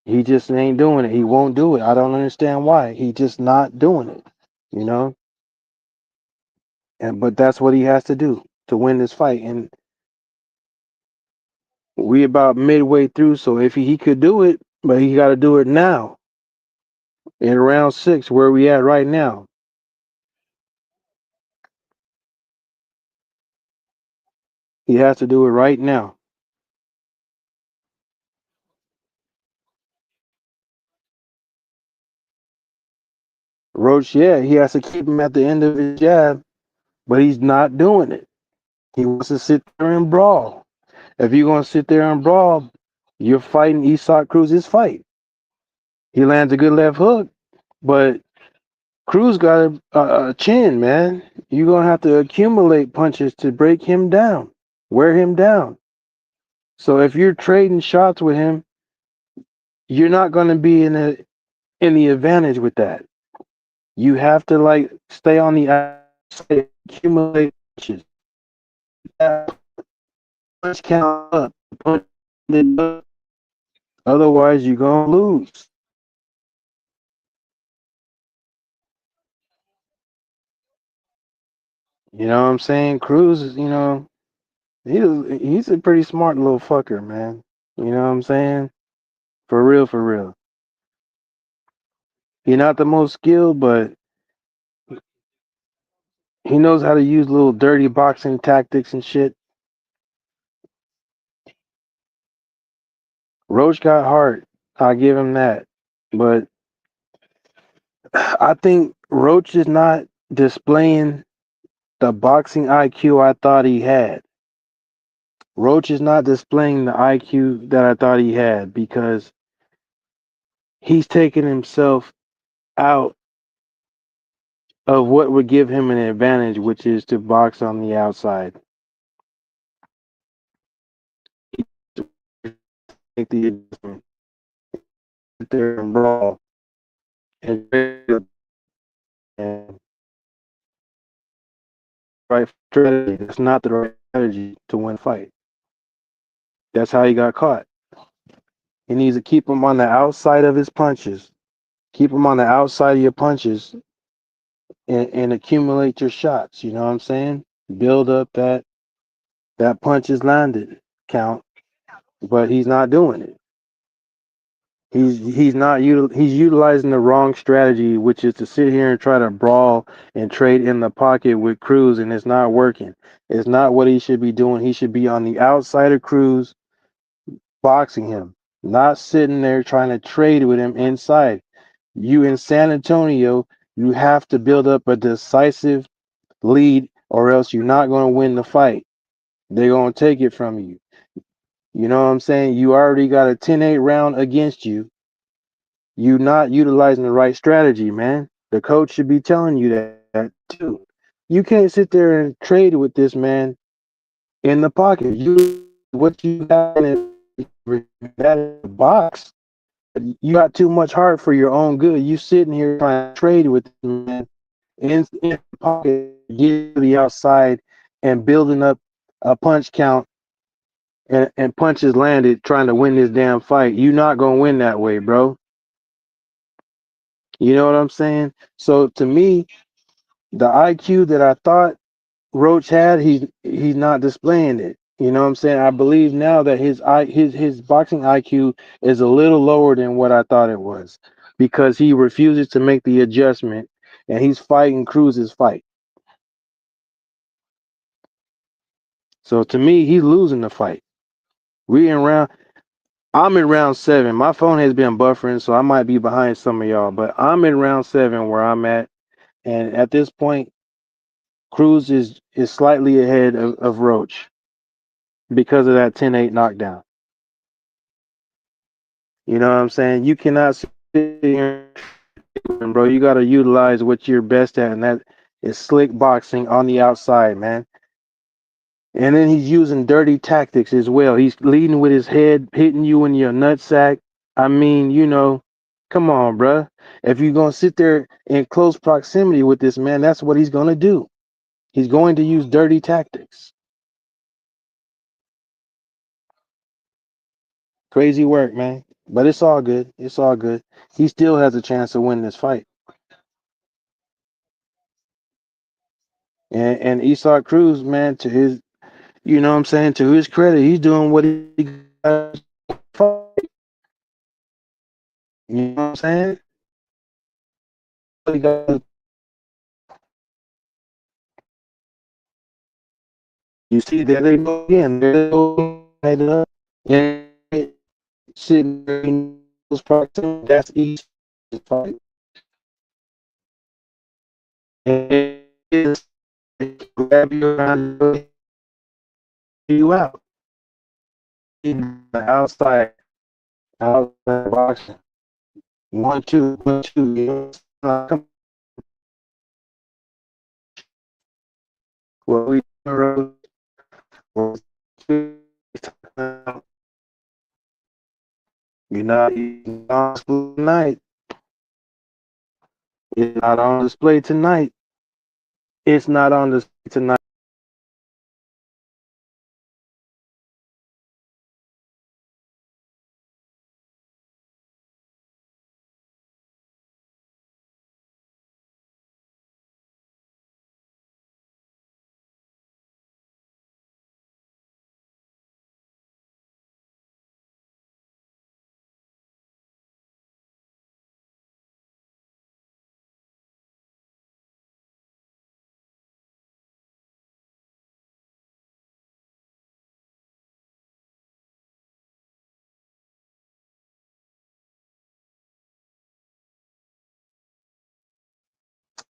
He just ain't doing it. He won't do it. I don't understand why. He just not doing it. You know? But that's what he has to do to win this fight. And we about midway through, so if he could do it, but he got to do it now in round 6, where we at right now. He has to do it right now. Roach, yeah, he has to keep him at the end of his jab, but he's not doing it. He wants to sit there and brawl. If you're gonna sit there and brawl, you're fighting Esau Cruz's fight. He lands a good left hook, but Cruz got a chin, man. You're gonna have to accumulate punches to break him down, wear him down. So if you're trading shots with him, you're not gonna be in the advantage with that. You have to like stay on the outside, accumulate punches. That punch count up, punch it up. Otherwise, you're gonna lose. You know what I'm saying? Cruz is, he's a pretty smart little fucker, man. You know what I'm saying? For real, for real. He's not the most skilled, but he knows how to use little dirty boxing tactics and shit. Roach got heart. I'll give him that. But I think Roach is not displaying the boxing IQ I thought he had. Roach is not displaying the IQ that I thought he had because he's taking himself out of what would give him an advantage, which is to box on the outside. Make the adjustment, sit there and brawl, and right strategy. That's not the right strategy to win a fight. That's how he got caught. He needs to keep him on the outside of his punches. Keep him on the outside of your punches and accumulate your shots. You know what I'm saying? Build up that punches landed count, but he's not doing it. He's utilizing the wrong strategy, which is to sit here and try to brawl and trade in the pocket with Cruz, and it's not working. It's not what he should be doing. He should be on the outside of Cruz, boxing him, not sitting there trying to trade with him inside. You in San Antonio, you have to build up a decisive lead, or else you're not going to win the fight. They're going to take it from you. You know what I'm saying? You already got a 10-8 round against you. You're not utilizing the right strategy, man. The coach should be telling you that too. You can't sit there and trade with this man in the pocket. You what you have in that box. You got too much heart for your own good. You sitting here trying to trade with this man in the pocket, get to the outside, and building up a punch count and punches landed, trying to win this damn fight. You're not gonna win that way, bro. You know what I'm saying? So to me, the IQ that I thought Roach had, he's not displaying it. You know what I'm saying? I believe now that his boxing IQ is a little lower than what I thought it was because he refuses to make the adjustment and he's fighting Cruz's fight. So to me, he's losing the fight. We in round I'm in round 7. My phone has been buffering, so I might be behind some of y'all, but I'm in round 7 where I'm at, and at this point, Cruz is slightly ahead of Roach because of that 10-8 knockdown. You know what I'm saying? You cannot sit here, bro. You got to utilize what you're best at, and that is slick boxing on the outside, man. And then he's using dirty tactics as well. He's leading with his head, hitting you in your nutsack. I mean, come on, bruh. If you're going to sit there in close proximity with this man, that's what he's going to do. He's going to use dirty tactics. Crazy work, man. But it's all good. It's all good. He still has a chance to win this fight. And Isak Cruz, man, to his, you know what I'm saying, to his credit, he's doing what he got to fight. You know what I'm saying? He got, you see, there they go again. There they go. And sitting there in those proximity, that's easy to fight. And it's grab you around you out. In the outside boxing. 1-2, 1-2. You know, come what we wrote was you're not on display tonight. It's not on display tonight. It's not on display tonight.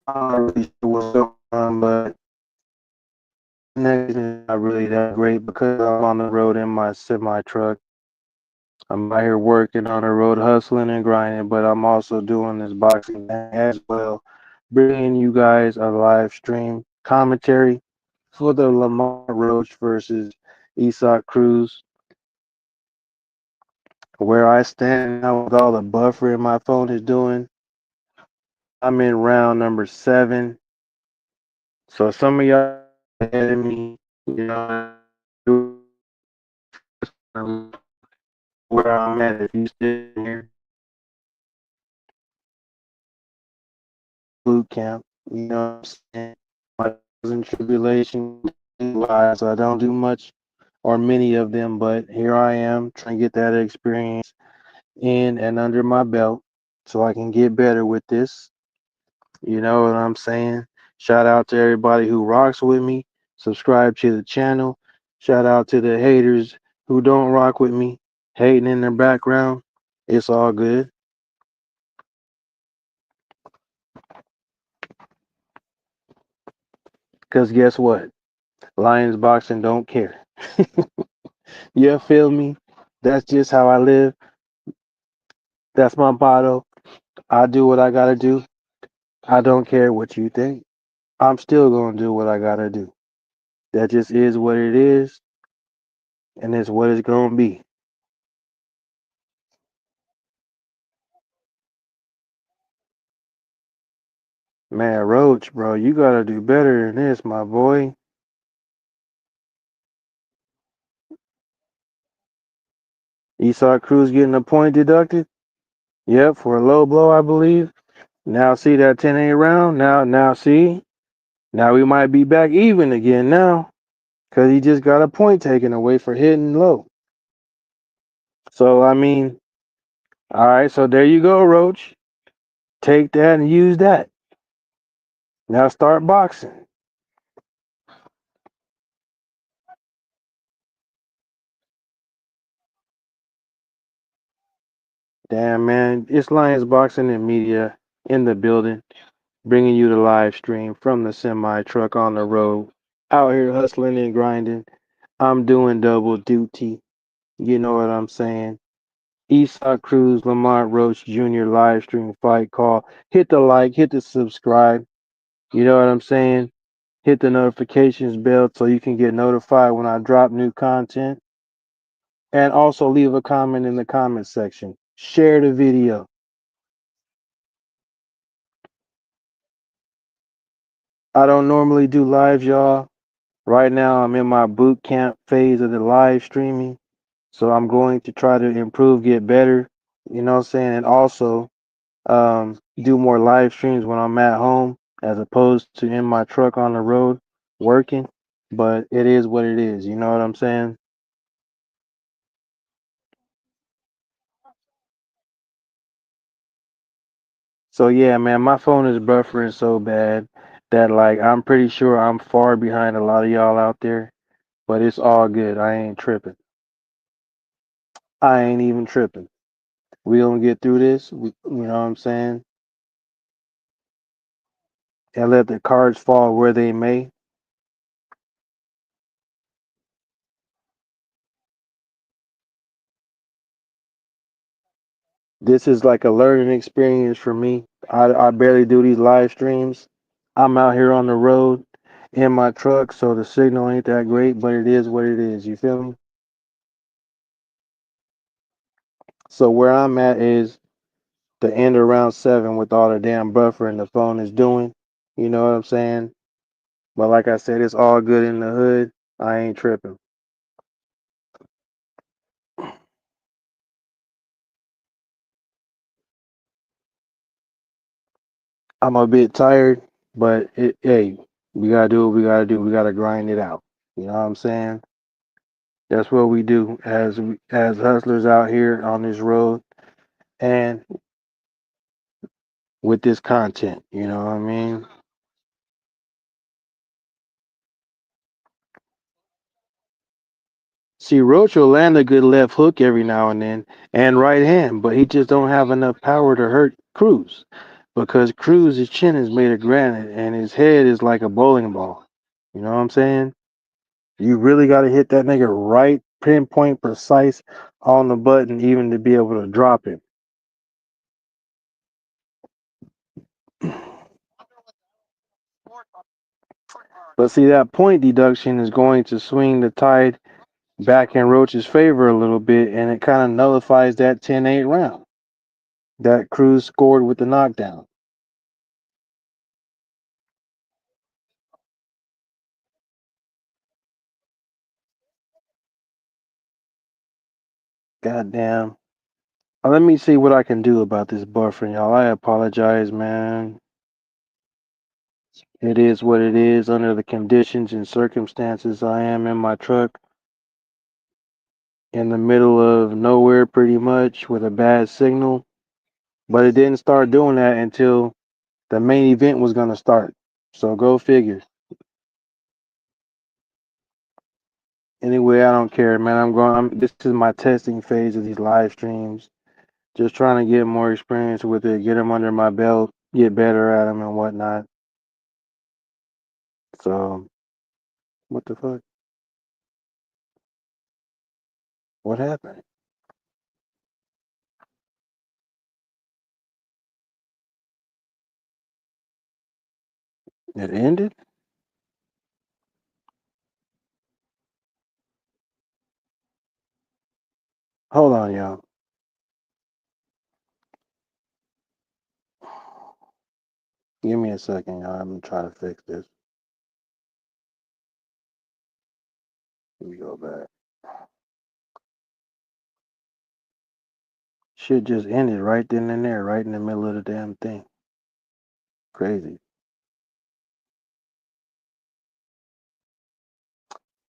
I'm not really sure what's going on, but next not really that great because I'm on the road in my semi truck. I'm out here working on the road, hustling and grinding, but I'm also doing this boxing thing as well, bringing you guys a live stream commentary for the Lamont Roach versus Isak Cruz. Where I stand now with all the buffering my phone is doing, I'm in round number 7. So some of y'all ahead of me, you know, where I'm at. If you sit here, boot camp, you know what I'm saying? My trials and tribulations in life, so I don't do much or many of them, but here I am trying to get that experience in and under my belt so I can get better with this. You know what I'm saying? Shout out to everybody who rocks with me. Subscribe to the channel. Shout out to the haters who don't rock with me, hating in the background. It's all good. Because guess what? Lions boxing don't care. You feel me? That's just how I live. That's my motto. I do what I gotta do. I don't care what you think. I'm still gonna do what I gotta do. That just is what it is, and it's what it's gonna be. Man, Roach, bro, you gotta do better than this, my boy. Esau Cruz getting a point deducted. Yep, for a low blow, I believe. Now see that 10 ain't round. Now see. Now we might be back even again now. Cause he just got a point taken away for hitting low. So I mean, all right, so there you go, Roach. Take that and use that. Now start boxing. Damn man, it's Lions Boxing and Media in the building, bringing you the live stream from the semi truck on the road. Out here hustling and grinding. I'm doing double duty. You know what I'm saying? Esau Cruz, Lamont Roach Jr. live stream fight call. Hit the like, hit the subscribe. You know what I'm saying? Hit the notifications bell so you can get notified when I drop new content. And also leave a comment in the comment section. Share the video. I don't normally do lives, y'all. Right now, I'm in my boot camp phase of the live streaming. So I'm going to try to improve, get better. You know what I'm saying? And also do more live streams when I'm at home as opposed to in my truck on the road working. But it is what it is. You know what I'm saying? So yeah, man, my phone is buffering so bad that like I'm pretty sure I'm far behind a lot of y'all out there, but it's all good. I ain't tripping. I ain't even tripping. We gonna get through this. You know what I'm saying? And let the cards fall where they may. This is like a learning experience for me. I barely do these live streams. I'm out here on the road in my truck, so the signal ain't that great, but it is what it is. You feel me? So where I'm at is the end of round 7 with all the damn buffering the phone is doing. You know what I'm saying? But like I said, it's all good in the hood. I ain't tripping. I'm a bit tired, but hey, we gotta do what we gotta do. We gotta grind it out. You know what I'm saying? That's what we do as hustlers out here on this road and with this content. You know what I mean? See, Roach will land a good left hook every now and then and right hand, but he just don't have enough power to hurt Cruz because Cruz's chin is made of granite and his head is like a bowling ball. You know what I'm saying? You really got to hit that nigga right, pinpoint, precise on the button, even to be able to drop him. But see, that point deduction is going to swing the tide back in Roach's favor a little bit, and it kind of nullifies that 10-8 round that Cruz scored with the knockdown. Goddamn. Let me see what I can do about this buffering, y'all. I apologize, man. It is what it is under the conditions and circumstances. I am in my truck in the middle of nowhere pretty much with a bad signal. But it didn't start doing that until the main event was going to start. So go figure. Anyway, I don't care, man. This is my testing phase of these live streams. Just trying to get more experience with it, get them under my belt, get better at them and whatnot. So, what the fuck? What happened? It ended? Hold on, y'all. Give me a second, y'all. I'm gonna try to fix this. Let me go back. Shit just ended right then and there, right in the middle of the damn thing. Crazy.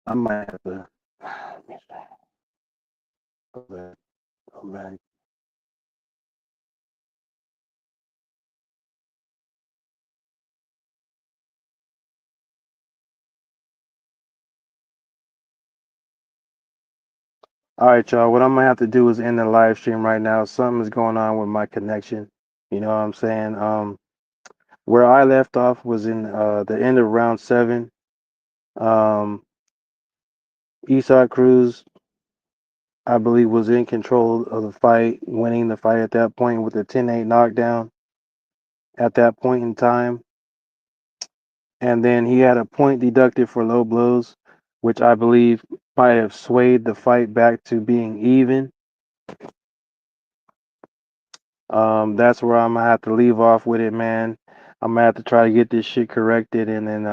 I might have to. Let me see. Go back. Go back. All right, y'all. What I'm gonna have to do is end the live stream right now. Something's going on with my connection. You know what I'm saying? Where I left off was in the end of round 7. Um, Eastside Cruz, I believe, was in control of the fight, winning the fight at that point with a 10-8 knockdown at that point in time. And then he had a point deducted for low blows, which I believe might have swayed the fight back to being even. That's where I'm gonna have to leave off with it, man. I'm gonna have to try to get this shit corrected, and then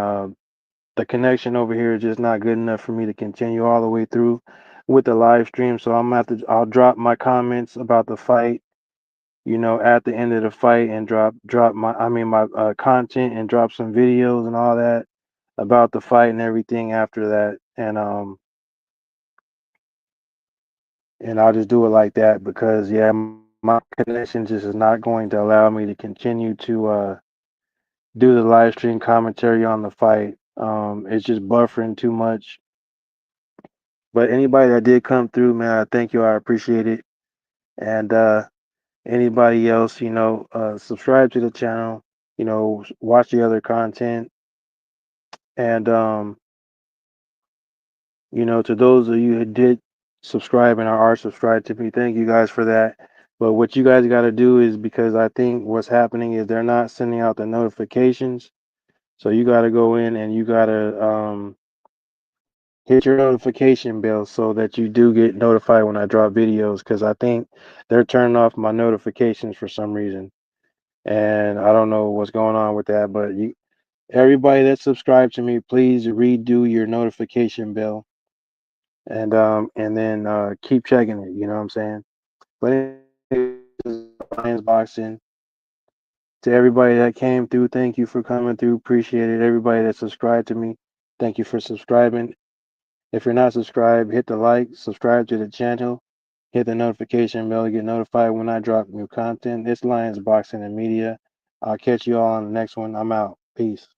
the connection over here is just not good enough for me to continue all the way through with the live stream. So I'm gonna have to. I'll drop my comments about the fight, at the end of the fight, and drop my content and drop some videos and all that about the fight and everything after that, and I'll just do it like that because yeah, my connection just is not going to allow me to continue to do the live stream commentary on the fight. It's just buffering too much. But anybody that did come through, man, I thank you. I appreciate it. And anybody else, subscribe to the channel. Watch the other content. And to those of you who did subscribe and are subscribed to me, thank you guys for that. But what you guys got to do is, because I think what's happening is they're not sending out the notifications. So you got to go in and you got to hit your notification bell so that you do get notified when I drop videos, because I think they're turning off my notifications for some reason. And I don't know what's going on with that, but everybody that subscribed to me, please redo your notification bell, and then keep checking it, you know what I'm saying? But anyways, Lions Boxing. To everybody that came through, thank you for coming through. Appreciate it. Everybody that subscribed to me, thank you for subscribing. If you're not subscribed, hit the like, subscribe to the channel, hit the notification bell to get notified when I drop new content. It's Lions Boxing and Media. I'll catch you all on the next one. I'm out. Peace.